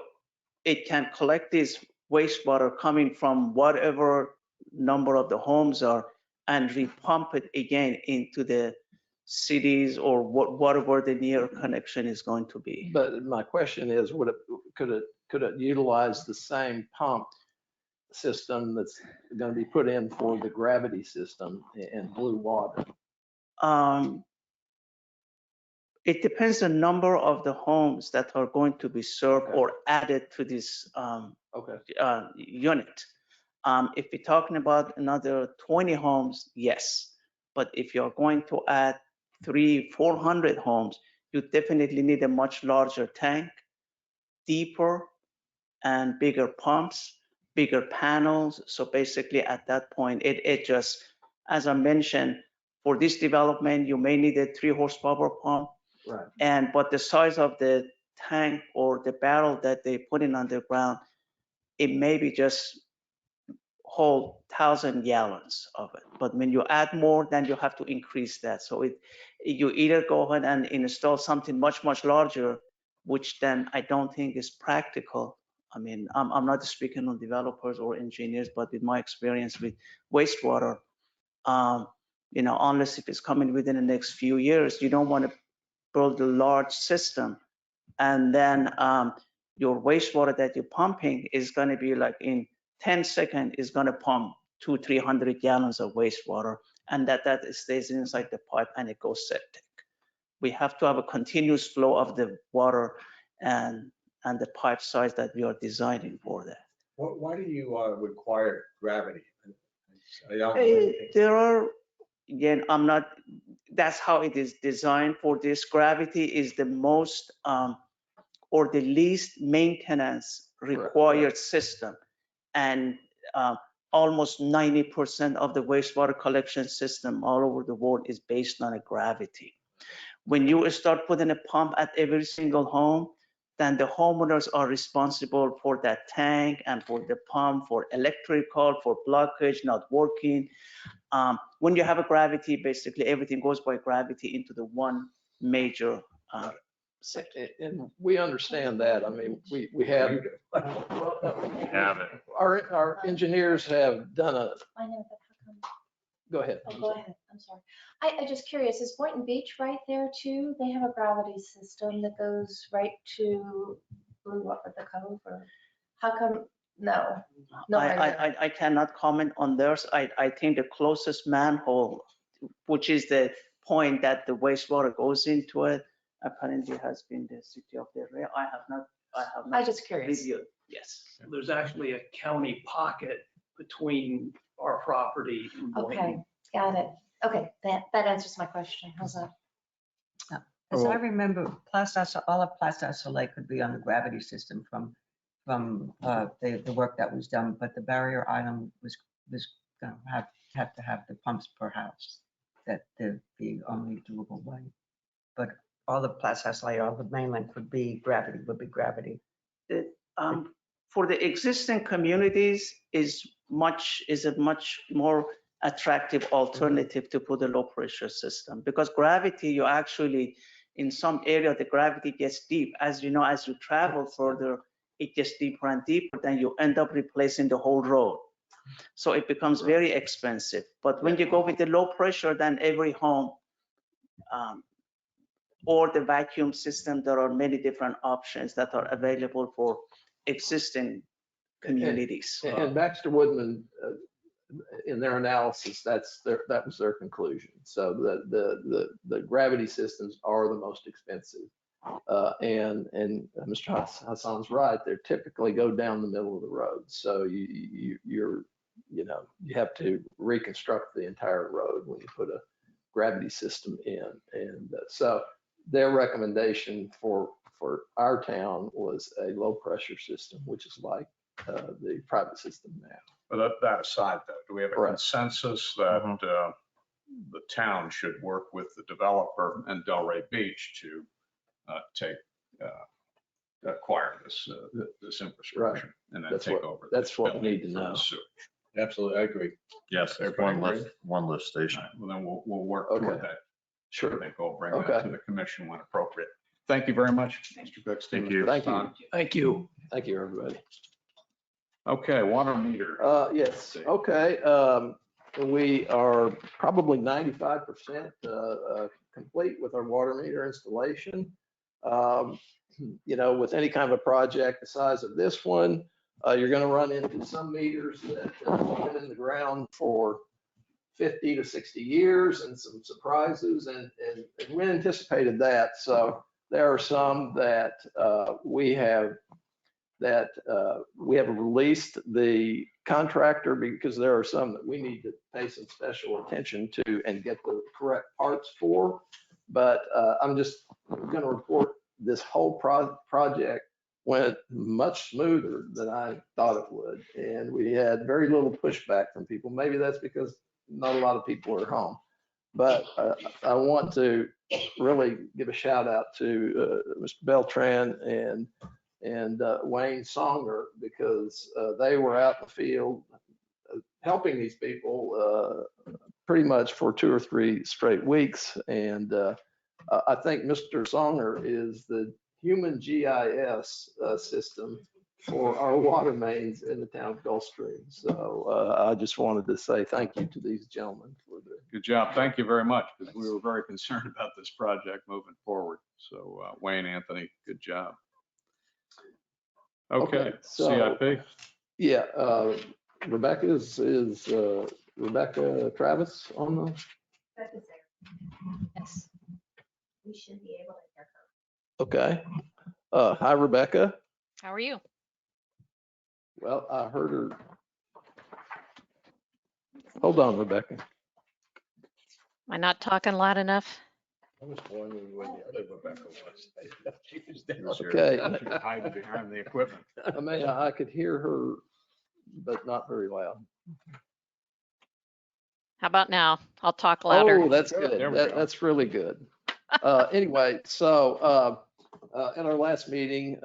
it can collect this wastewater coming from whatever number of the homes are and repump it again into the cities or whatever the near connection is going to be. But my question is, could it utilize the same pump system that's going to be put in for the gravity system in blue water? It depends on the number of the homes that are going to be served or added to this unit. If we're talking about another 20 homes, yes. But if you're going to add 300-400 homes, you definitely need a much larger tank, deeper and bigger pumps, bigger panels. So basically at that point, it just, as I mentioned, for this development, you may need a 3 horsepower pump. Right. But the size of the tank or the barrel that they put in underground, it may be just hold 1,000 gallons of it. But when you add more, then you have to increase that. So you either go ahead and install something much larger, which then I don't think is practical. I mean, I'm not speaking on developers or engineers, but with my experience with wastewater, unless if it's coming within the next few years, you don't want to build a large system, and then your wastewater that you're pumping is going to be like in 10 seconds is going to pump 200-300 gallons of wastewater, and that stays inside the pipe and it goes septic. We have to have a continuous flow of the water and the pipe size that we are designing for that. Why do you require gravity? There are, again, that's how it is designed for this. Gravity is the most or the least maintenance required system. And almost 90% of the wastewater collection system all over the world is based on a gravity. When you start putting a pump at every single home, then the homeowners are responsible for that tank and for the pump, for electrical, for blockage not working. When you have a gravity, basically everything goes by gravity into the one major sector. And we understand that. I mean, we have Have it. our engineers have done a. I know, but how come? Go ahead. Oh, go ahead, I'm sorry. I just curious, is Boynton Beach right there too? They have a gravity system that goes right to Blue up at the Cove, or how come, no? No idea. I cannot comment on theirs. I think the closest manhole, which is the point that the wastewater goes into it, apparently has been the city of Del Rey. I have not I'm just curious. reviewed. Yes. There's actually a county pocket between our property and Boynton. Okay, got it. Okay, that answers my question. How's that? As I remember, all of Plaza Soleil could be on the gravity system from the work that was done, but the barrier island was going to have to have the pumps per house. That the only doable way. But all the Plaza Soleil, all the mainland would be gravity. For the existing communities is a much more attractive alternative to put a low pressure system, because gravity, you actually, in some area, the gravity gets deep. As you know, as you travel further, it gets deeper and deeper, then you end up replacing the whole road. So it becomes very expensive. But when you go with the low pressure, then every home or the vacuum system, there are many different options that are available for existing communities. And Baxter Woodman, in their analysis, that was their conclusion. So the gravity systems are the most expensive. And Mr. Hassan's right, they typically go down the middle of the road. So you have to reconstruct the entire road when you put a gravity system in. And so their recommendation for our town was a low pressure system, which is like the private system now. But that aside, though, do we have a Right. consensus that the town should work with the developer and Delray Beach to acquire this infrastructure and then That's take what- over? that's this what we billing need to for the know. sewer? Absolutely, I agree. Yes, it's Everybody one agree? lift station. All right, well, then we'll work Okay. toward that. I Sure. think we'll bring that Okay. to the commission when appropriate. Thank you very much, Mr. Bixby. Thank you. Mr. Thank you. Hassan. Thank you. Thank you, everybody. Okay, water meter. Yes, okay. We are probably 95% complete with our water meter installation. With any kind of a project the size of this one, you're going to run into some meters that have been in the ground for 50 to 60 years and some surprises, and we anticipated that. So there are some that we have released the contractor, because there are some that we need to pay some special attention to and get the correct parts for. But I'm just going to report this whole project went much smoother than I thought it would. And we had very little pushback from people. Maybe that's because not a lot of people are home. But I want to really give a shout out to Mr. Beltran and Wayne Songer, because they were out in the field helping these people pretty much for 2 or 3 straight weeks. And I think Mr. Songer is the human GIS system for our water mains in the town of Gulfstream. So I just wanted to say thank you to these gentlemen for the. Good job. Thank you very much, because we were very concerned about this project moving forward. So Wayne, Anthony, good job. Okay, so- CIP. Yeah, Rebecca is Rebecca Travis on the. Rebecca's there. Yes. We should be able to hear her. Okay. Hi, Rebecca. How are you? Well, I heard her. Hold on, Rebecca. Am I not talking loud enough? I was wondering where the other Rebecca was. She was there. Okay. She was hiding behind the equipment. I mean, I could hear her, but not very loud. How about now? I'll talk louder. Oh, that's good. There we go. That's really good. Anyway, so in our last meeting,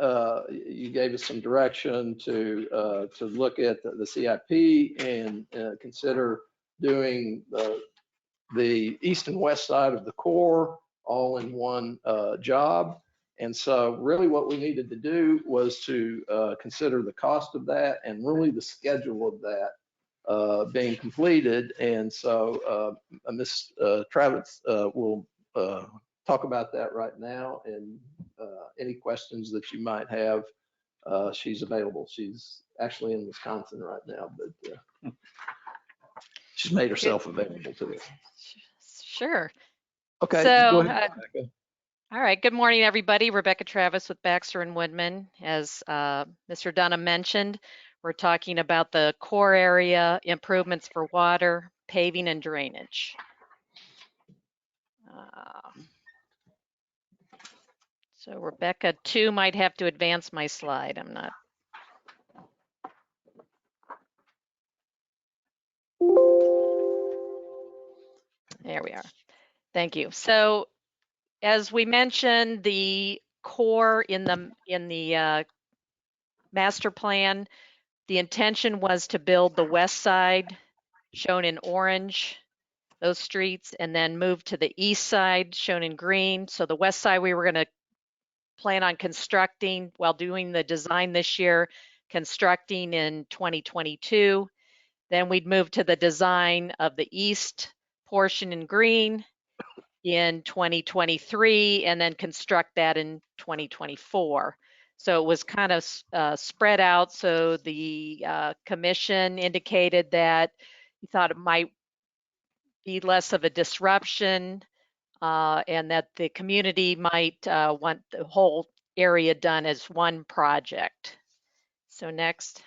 you gave us some direction to look at the CIP and consider doing the east and west side of the core all in one job. And so really what we needed to do was to consider the cost of that and really the schedule of that being completed. And so Ms. Travis will talk about that right now, and any questions that you might have, she's available. She's actually in Wisconsin right now, but she's made herself available to us. Sure. Okay, So, go ahead, Rebecca. All right. Good morning, everybody. Rebecca Travis with Baxter and Woodman. As Mr. Dunham mentioned, we're talking about the core area improvements for water, paving, and drainage. So Rebecca 2 might have to advance my slide. I'm not. There we are. Thank you. So as we mentioned, the core in the master plan, the intention was to build the west side shown in orange, those streets, and then move to the east side, shown in green. So the west side, we were going to plan on constructing while doing the design this year, constructing in 2022. Then we'd move to the design of the east portion in green in 2023, and then construct that in 2024. So it was kind of spread out. So the commission indicated that he thought it might be less of a disruption, and that the community might want the whole area done as one project. So next.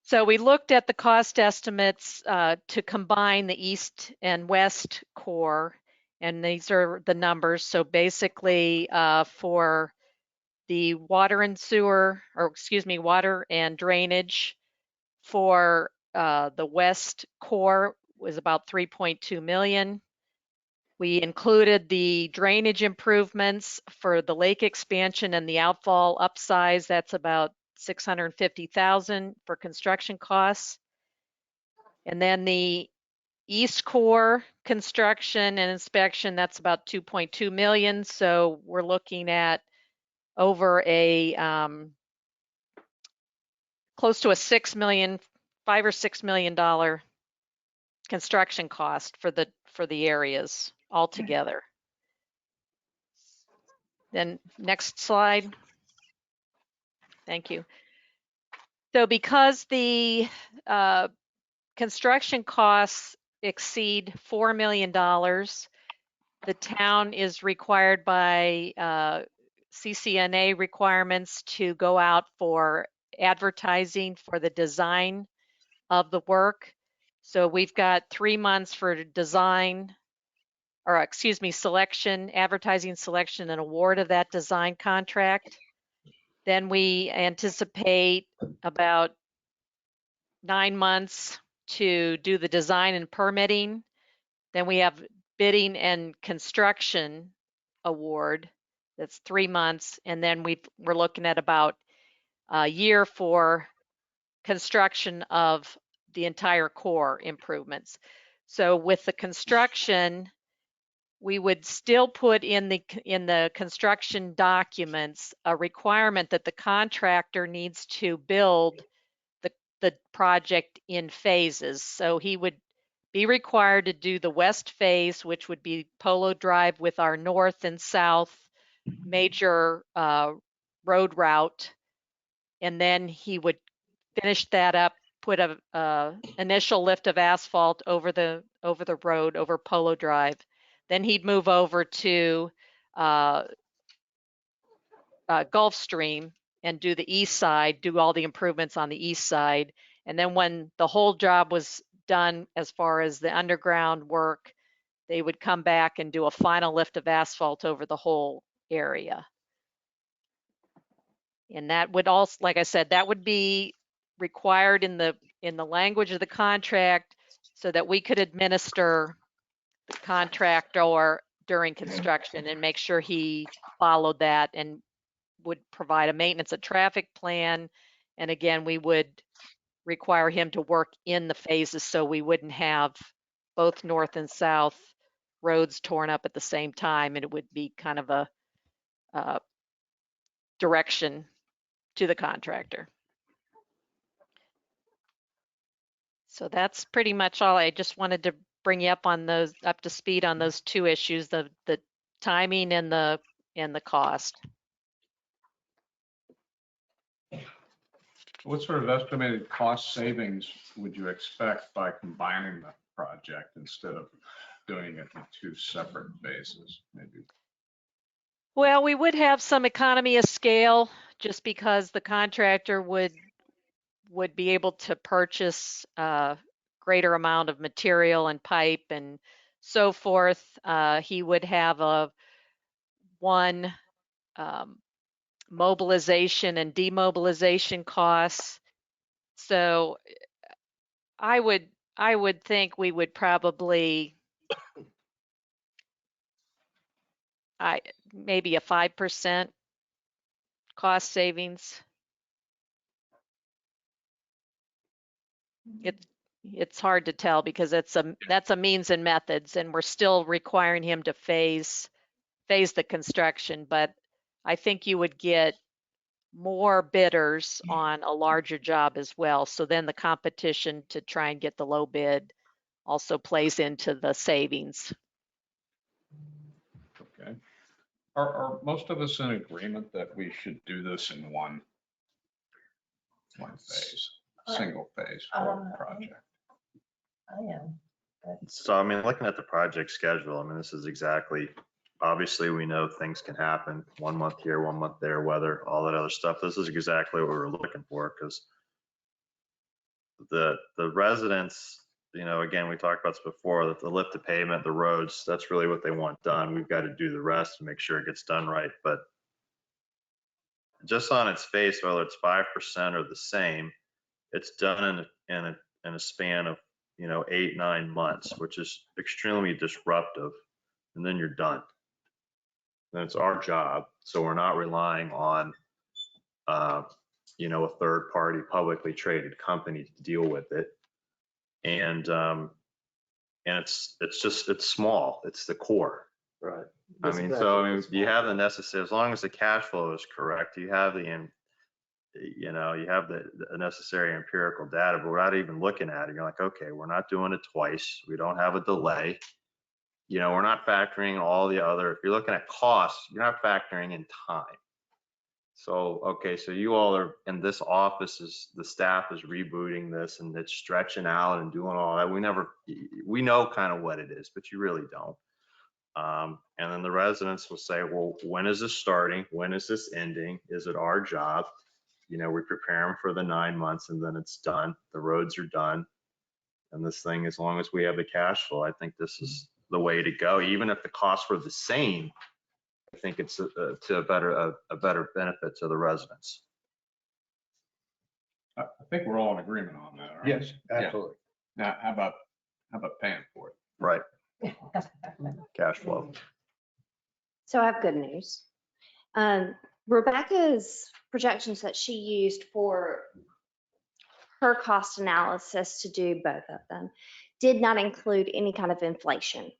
So we looked at the cost estimates to combine the east and west core, and these are the numbers. So basically for the water and sewer, or excuse me, water and drainage for the west core was about 3.2 million. We included the drainage improvements for the lake expansion and the outfall upsize. That's about 650,000 for construction costs. And then the East Core construction and inspection, that's about 2.2 million. So we're looking at over a close to a $5 or $6 million construction cost for the areas altogether. Then next slide. Thank you. So because the construction costs exceed $4 million, the town is required by CCNA requirements to go out for advertising for the design of the work. So we've got 3 months for design, or excuse me, selection, advertising selection and award of that design contract. Then we anticipate about 9 months to do the design and permitting. Then we have bidding and construction award. That's 3 months. And then we're looking at about a year for construction of the entire core improvements. So with the construction, we would still put in the construction documents a requirement that the contractor needs to build the project in phases. So he would be required to do the west phase, which would be Polo Drive with our north and south major road route. And then he would finish that up, put a initial lift of asphalt over the road, over Polo Drive. Then he'd move over to Gulfstream and do the east side, do all the improvements on the east side. And then when the whole job was done, as far as the underground work, they would come back and do a final lift of asphalt over the whole area. And that would also, like I said, that would be required in the language of the contract so that we could administer the contract or during construction and make sure he followed that and would provide a maintenance of traffic plan. And again, we would require him to work in the phases so we wouldn't have both north and south roads torn up at the same time, and it would be kind of a direction to the contractor. So that's pretty much all. I just wanted to bring you up to speed on those two issues, the timing and the cost. What sort of estimated cost savings would you expect by combining the project instead of doing it in 2 separate phases, maybe? Well, we would have some economy of scale just because the contractor would be able to purchase a greater amount of material and pipe and so forth. He would have one mobilization and demobilization costs. So I would think we would probably maybe a 5% cost savings. It's hard to tell because that's a means and methods, and we're still requiring him to phase the construction. But I think you would get more bidders on a larger job as well. So then the competition to try and get the low bid also plays into the savings. Okay. Are most of us in agreement that we should do this in one phase, single phase for the project? I am. So, I mean, looking at the project schedule, I mean, this is exactly, obviously, we know things can happen 1 month here, 1 month there, weather, all that other stuff. This is exactly what we were looking for, because the residents, you know, again, we talked about this before, that the lift to pavement, the roads, that's really what they want done. We've got to do the rest to make sure it gets done right. But just on its face, whether it's 5% or the same, it's done in a span of, you know, 8-9 months, which is extremely disruptive. And then you're done. Then it's our job. So we're not relying on, you know, a third party publicly traded company to deal with it. And it's small. It's the core. Right. I mean, so I mean, you have the necessary, as long as the cash flow is correct, you have the, you know, you have the necessary empirical data, but without even looking at it, you're like, okay, we're not doing it twice. We don't have a delay. You know, we're not factoring all the other, if you're looking at costs, you're not factoring in time. So, okay, so you all are in this office, the staff is rebooting this and it's stretching out and doing all that. We know kind of what it is, but you really don't. And then the residents will say, well, when is this starting? When is this ending? Is it our job? You know, we prepare them for the 9 months and then it's done. The roads are done. And this thing, as long as we have the cash flow, I think this is the way to go. Even if the costs were the same, I think it's to a better benefit to the residents. I think we're all in agreement on that, right? Yes, absolutely. Now, how about paying for it? Right. Cash flow. So I have good news. Rebecca's projections that she used for her cost analysis to do both of them did not include any kind of inflation.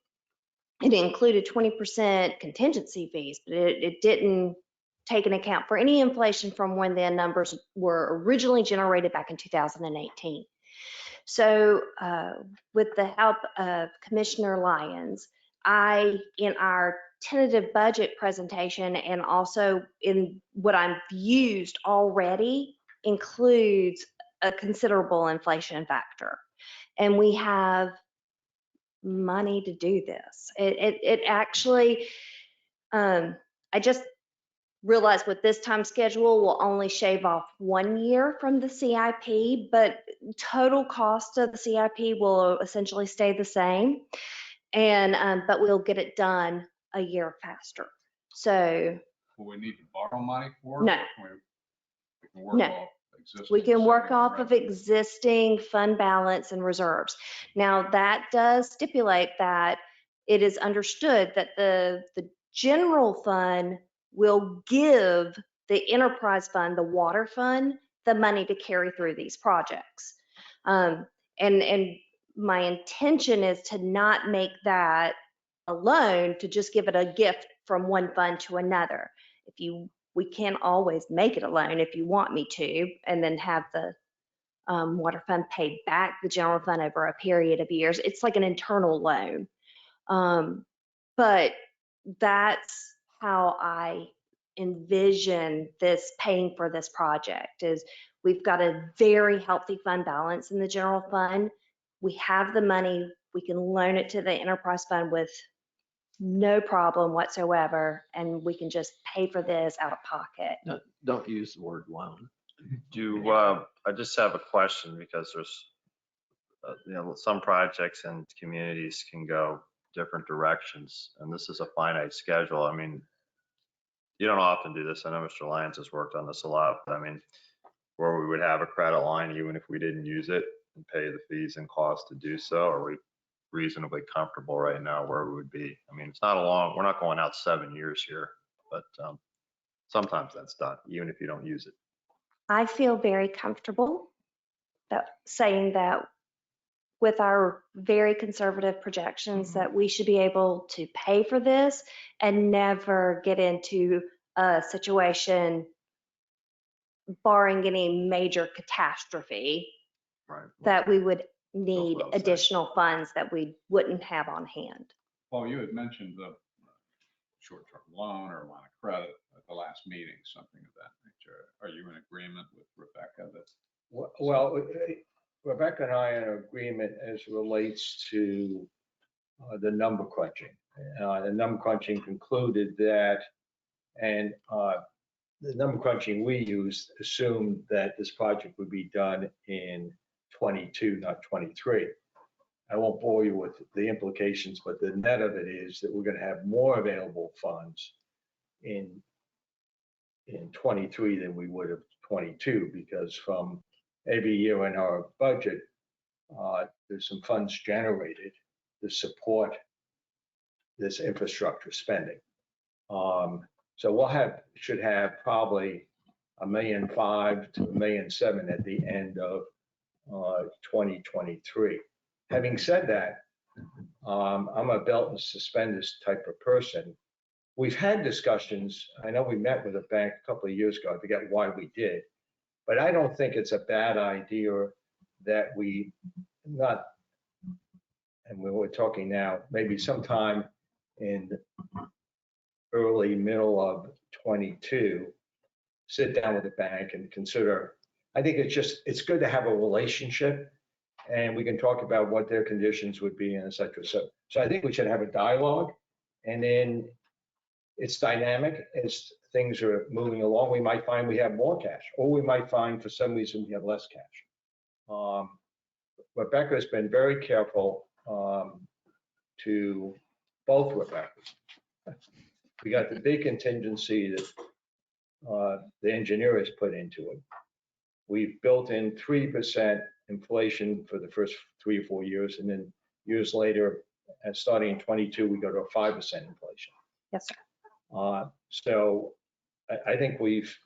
It included 20% contingency fees, but it didn't take into account for any inflation from when the numbers were originally generated back in 2018. So with the help of Commissioner Lyons, in our tentative budget presentation and also in what I've used already includes a considerable inflation factor. And we have money to do this. It actually, I just realized with this time schedule, we'll only shave off 1 year from the CIP, but total cost of the CIP will essentially stay the same. And, but we'll get it done a year faster. So. Will we need to borrow money for it? No. We can work No. off existing. We can work savings off of revenue. existing fund balance and reserves. Now, that does stipulate that it is understood that the general fund will give the enterprise fund, the water fund, the money to carry through these projects. And my intention is to not make that a loan, to just give it a gift from one fund to another. We can always make it a loan if you want me to, and then have the water fund pay back the general fund over a period of years. It's like an internal loan. But that's how I envision this paying for this project. Is we've got a very healthy fund balance in the general fund. We have the money. We can loan it to the enterprise fund with no problem whatsoever, and we can just pay for this out of pocket. Don't use the word loan. I just have a question, because there's, you know, some projects and communities can go different directions, and this is a finite schedule. I mean, you don't often do this. I know Mr. Lyons has worked on this a lot, but I mean, where we would have a credit line even if we didn't use it and pay the fees and costs to do so, are we reasonably comfortable right now where we would be? I mean, it's not we're not going out 7 years here, but sometimes that's done, even if you don't use it. I feel very comfortable that saying that with our very conservative projections that we should be able to pay for this and never get into a situation barring any major catastrophe Right. that we would need what I was saying. additional funds that we wouldn't have on hand. Well, you had mentioned the short-term loan or line of credit at the last meeting, something of that nature. Are you in agreement with Rebecca that? Well, Rebecca and I are in agreement as relates to the number crunching. The number crunching concluded that, and the number crunching we used assumed that this project would be done in 22, not 23. I won't bore you with the implications, but the net of it is that we're going to have more available funds in 23 than we would have 22, because from every year in our budget, there's some funds generated to support this infrastructure spending. So should have probably $1.5 million to $1.7 million at the end of 2023. Having said that, I'm a belt and suspenders type of person. We've had discussions. I know we met with a bank a couple of years ago. I forget why we did, but I don't think it's a bad idea that we not, and we're talking now, maybe sometime in early middle of 22, sit down with the bank and consider. I think it's good to have a relationship, and we can talk about what their conditions would be and et cetera. So I think we should have a dialogue, and then it's dynamic as things are moving along. We might find we have more cash, or we might find for some reason we have less cash. Rebecca has been very careful to both Rebeccas. We got the big contingency that the engineer has put into it. We've built in 3% inflation for the first 3 or 4 years, and then years later, and starting in 22, we go to a 5% inflation. Yes, sir. So I think we've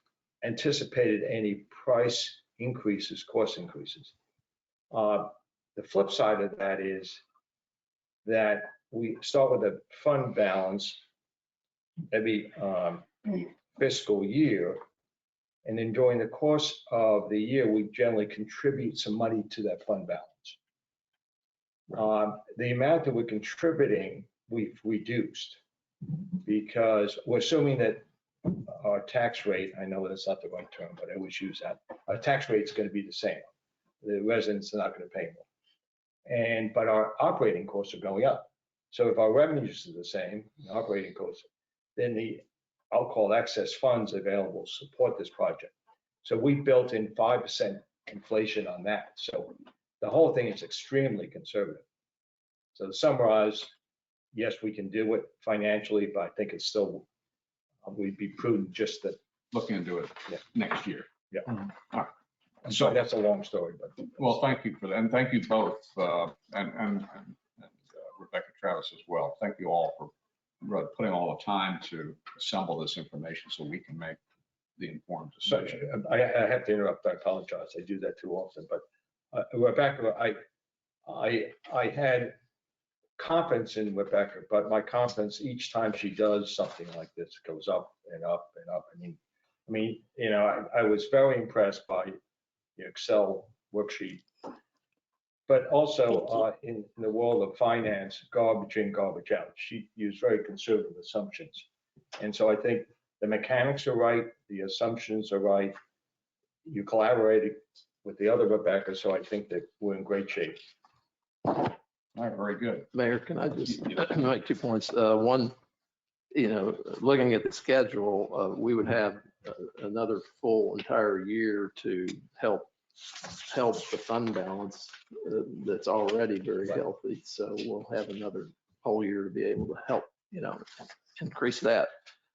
anticipated any price increases, cost increases. The flip side of that is that we start with a fund balance every fiscal year, and then during the course of the year, we generally contribute some money to that fund balance. The amount that we're contributing, we've reduced, because we're assuming that our tax rate, I know that's not the right term, but I always use that, our tax rate is going to be the same. The residents are not going to pay more. But our operating costs are going up. So if our revenues are the same, the operating costs, then I'll call excess funds available to support this project. So we built in 5% inflation on that. So the whole thing is extremely conservative. So to summarize, yes, we can do it financially, but I think it's still, we'd be prudent just to Look into it next year. Yeah. All right. So that's a long story, but. Well, thank you for that. And thank you both, and Rebecca Travis as well. Thank you all for putting all the time to assemble this information so we can make the informed decision. I have to interrupt. I apologize. I do that too often. But Rebecca, I had confidence in Rebecca, but my confidence each time she does something like this goes up and up and up. I mean, you know, I was very impressed by the Excel worksheet, but also in the world of finance, garbage in, garbage out. She used very conservative assumptions. And so I think the mechanics are right, the assumptions are right. You collaborated with the other Rebecca, so I think that we're in great shape. All right, very good. Mayor, can I just make 2 points? One, you know, looking at the schedule, we would have another full entire year to help the fund balance that's already very healthy. So we'll have another whole year to be able to help, you know, increase that.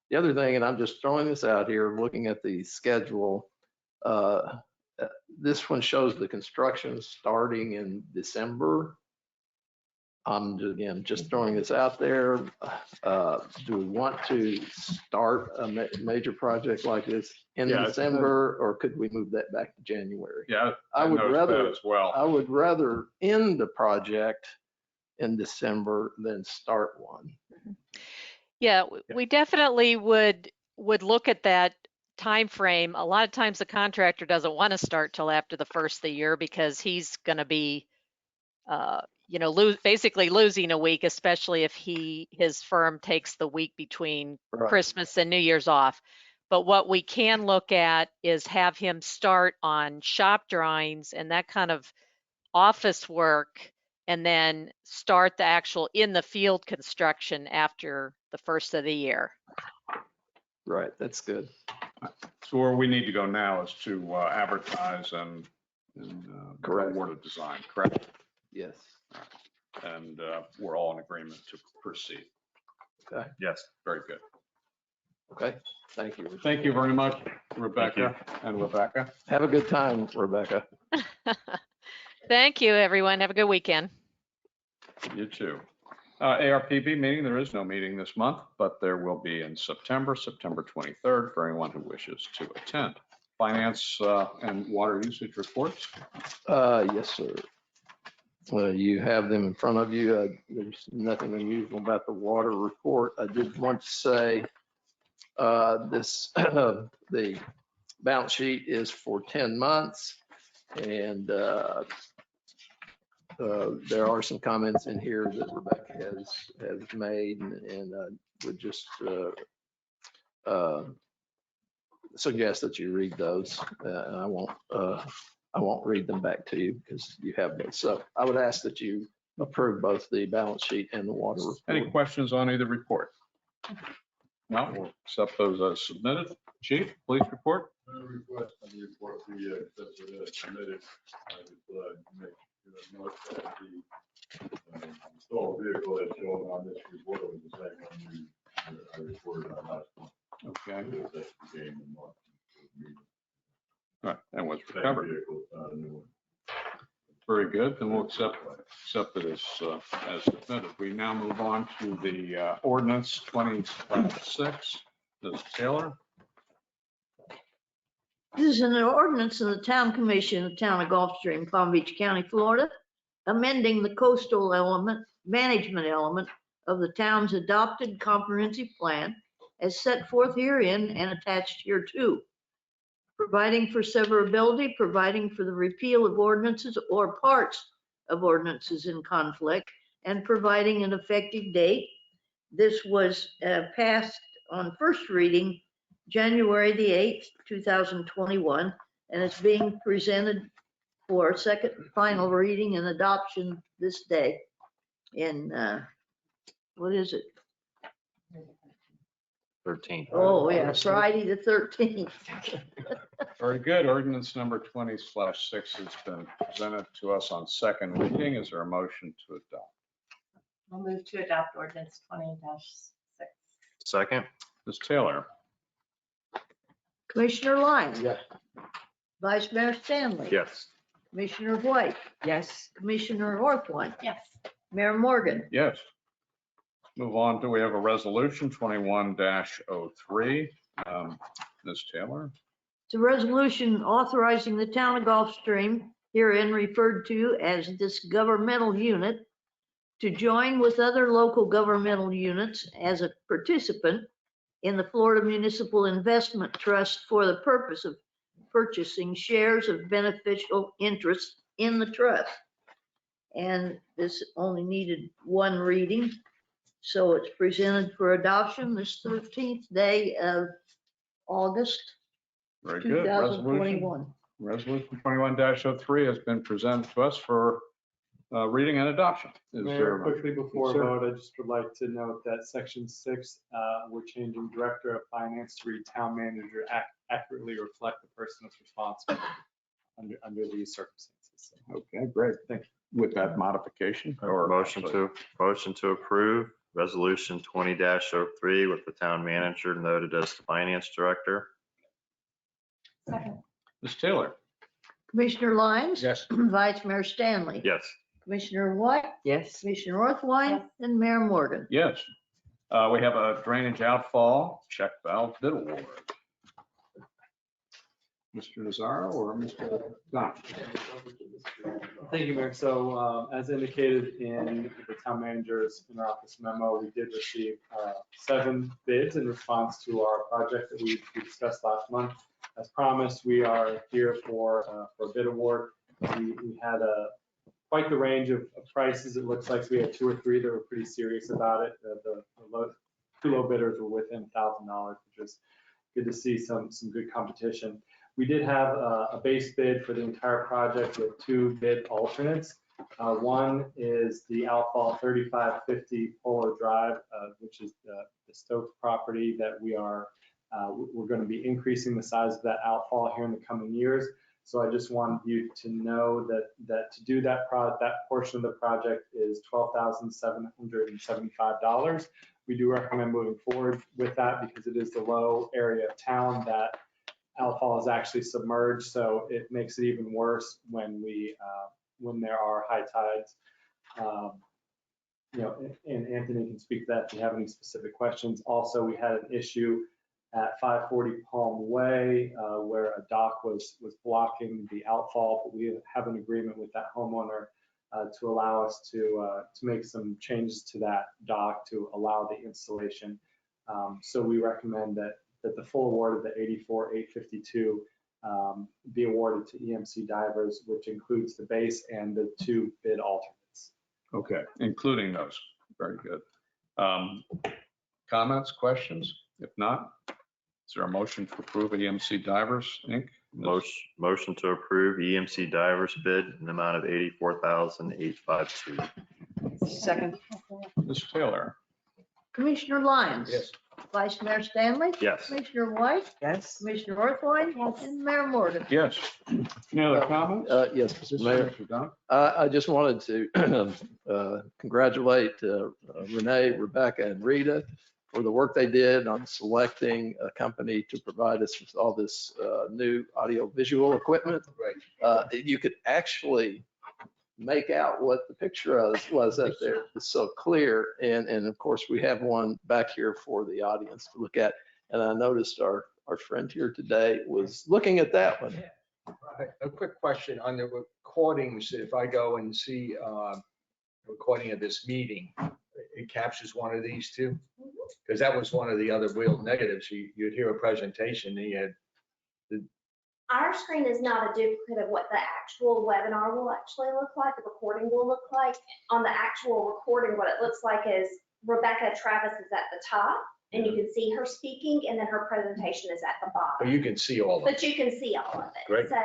The other thing, and I'm just throwing this out here, looking at the schedule, this one shows the construction starting in December. I'm again, just throwing this out there. Do we want to start a major project like this in Yeah, December, or could we move that back to January? Yeah, I would noticed that rather, as well. I would rather end the project in December than start one. Yeah, we definitely would look at that time frame. A lot of times the contractor doesn't want to start till after the first of the year because he's going to be, basically losing a week, especially if his firm takes the week between Right. Christmas and New Year's off. But what we can look at is have him start on shop drawings and that kind of office work, and then start the actual in the field construction after the first of the year. Right, that's good. So where we need to go now is to advertise and Correct. award a design, correct? Yes. And we're all in agreement to proceed. Okay. Yes. Very good. Okay. Thank you. Thank you very much, Rebecca and Rebecca. Have a good time, Rebecca. Thank you, everyone. Have a good weekend. You too. ARPB meeting, there is no meeting this month, but there will be in September 23rd for anyone who wishes to attend. Finance and water usage reports. Yes, sir. You have them in front of you. There's nothing unusual about the water report. I did want to say this, the balance sheet is for 10 months. And there are some comments in here that Rebecca has made, and would just suggest that you read those. And I won't read them back to you because you have those. So I would ask that you approve both the balance sheet and the water report. Any questions on either report? No, we'll accept those as submitted. Chief, police report. Request on the report we submitted. I would make note that the installed vehicle that's shown on this report was the same one I reported on last month. Okay. That's the game in March. All right, and was recovered. Vehicle, new one. Very good, then we'll accept it as submitted. We now move on to the ordinance 20/6. Ms. Taylor. This is an ordinance of the Town Commission of the Town of Gulfstream, Palm Beach County, Florida, amending the coastal management element of the town's adopted comprehensive plan as set forth herein and attached hereto, providing for severability, providing for the repeal of ordinances or parts of ordinances in conflict, and providing an effective date. This was passed on first reading January the 8th, 2021, and it's being presented for second and final reading and adoption this day in, what is it? 13. Oh, yeah, Friday the 13th. Very good. Ordinance number 20/6 has been presented to us on second reading. Is there a motion to adopt? I'll move to adopt ordinance 20/6. Second. Ms. Taylor. Commissioner Lyons. Yes. Vice Mayor Stanley. Yes. Commissioner White. Yes. Commissioner Orthwyne. Yes. Mayor Morgan. Yes. Move on. Do we have a resolution 21-03? Ms. Taylor. It's a resolution authorizing the Town of Gulfstream, herein referred to as this governmental unit, to join with other local governmental units as a participant in the Florida Municipal Investment Trust for the purpose of purchasing shares of beneficial interest in the trust. And this only needed one reading, so it's presented for adoption this 13th day of August, Very good. 2021. Resolution 21-03 has been presented to us for reading and adoption. Mayor, quickly before Yes, sir. vote, I just would like to note that section 6, we're changing director of finance to read town manager, accurately reflect the person that's responsible under these circumstances. So, Okay, great. Thank you. With that modification or Motion to approve resolution 20-03 with the town manager noted as the finance director. Second. Ms. Taylor. Commissioner Lyons. Yes. Vice Mayor Stanley. Yes. Commissioner White, Yes. Commissioner Orthwine, and Mayor Morgan. Yes. We have a drainage outfall check valve bid award. Mr. Nazaro or Mr. Dunn? Thank you, Mayor. So as indicated in the town manager's interoffice memo, we did receive 7 bids in response to our project that we discussed last month. As promised, we are here for a bid award. We had quite the range of prices. It looks like we had 2 or 3 that were pretty serious about it. The 2 low bidders were within $1,000, which is good to see some good competition. We did have a base bid for the entire project with 2 bid alternates. One is the Outfall 3550 Polar Drive, which is the Stokes property that we're going to be increasing the size of that outfall here in the coming years. So I just wanted you to know that to do that portion of the project is $12,775. We do recommend moving forward with that because it is the low area of town that outfall is actually submerged, so it makes it even worse when there are high tides. And Anthony can speak to that if you have any specific questions. Also, we had an issue at 540 Palm Way where a dock was blocking the outfall, but we have an agreement with that homeowner to allow us to make some changes to that dock to allow the installation. So we recommend that the full award of the 84,852 be awarded to EMC Divers, which includes the base and the 2 bid alternates. Okay, including those. Very good. Comments, questions? If not, is there a motion to approve EMC Divers, Inc.? Motion to approve EMC Divers bid in the amount of $84,852. Second. Mr. Taylor? Commissioner Lyons. Yes. Vice Mayor Stanley. Yes. Commissioner White, Yes. Commissioner Orthwine, and Mayor Morgan. Yes. Any other comments? Yes, Mr. Mayor. Mr. Dunn? I just wanted to congratulate Renee, Rebecca, and Rita for the work they did on selecting a company to provide us with all this new audio-visual equipment. Right. You could actually make out what the picture was up there. It's so clear. And of course, we have one back here for the audience to look at. And I noticed our friend here today was looking at that one. A quick question on the recordings. If I go and see a recording of this meeting, it captures one of these 2? Because that was one of the other real negatives. You'd hear a presentation and you had Our screen is not a duplicate of what the actual webinar will actually look like, the recording will look like. On the actual recording, what it looks like is Rebecca Travis is at the top, and you can see her speaking, and then her presentation is at the but bottom. you can see all of it. But you can see all of it. Great. So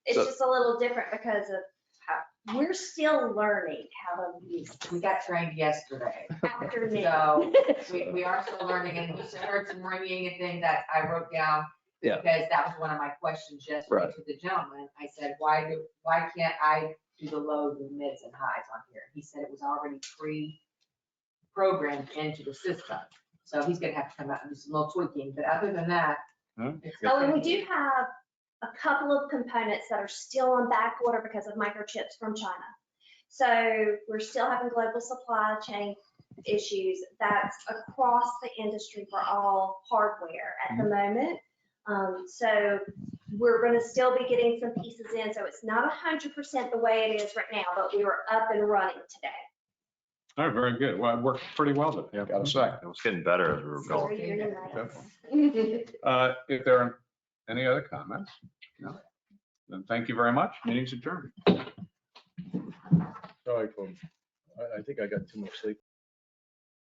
it's So- just a little different because of how, we're still learning how to use We got trained yesterday. afternoon. So we are still learning, and we heard some ringing and things that I wrote down. Yeah. Because that was one of my questions yesterday Right. to the gentleman. I said, why can't I do the lows and mids and highs on here? He said it was already pre-programmed into the system. So he's gonna have to come out and do some little tweaking, but other than that. it's Oh, and we good. do have a couple of components that are still on back order because of microchips from China. So we're still having global supply chain issues. That's across the industry for all hardware at the moment. So we're going to still be getting some pieces in. So it's not 100% the way it is right now, but we were up and running today. All right, very good. Well, it worked pretty well, I've got to say. It was getting better as we were going. Very nice. If there are any other comments? No? Then thank you very much. Meeting's adjourned. Sorry, I think I got too much sleep.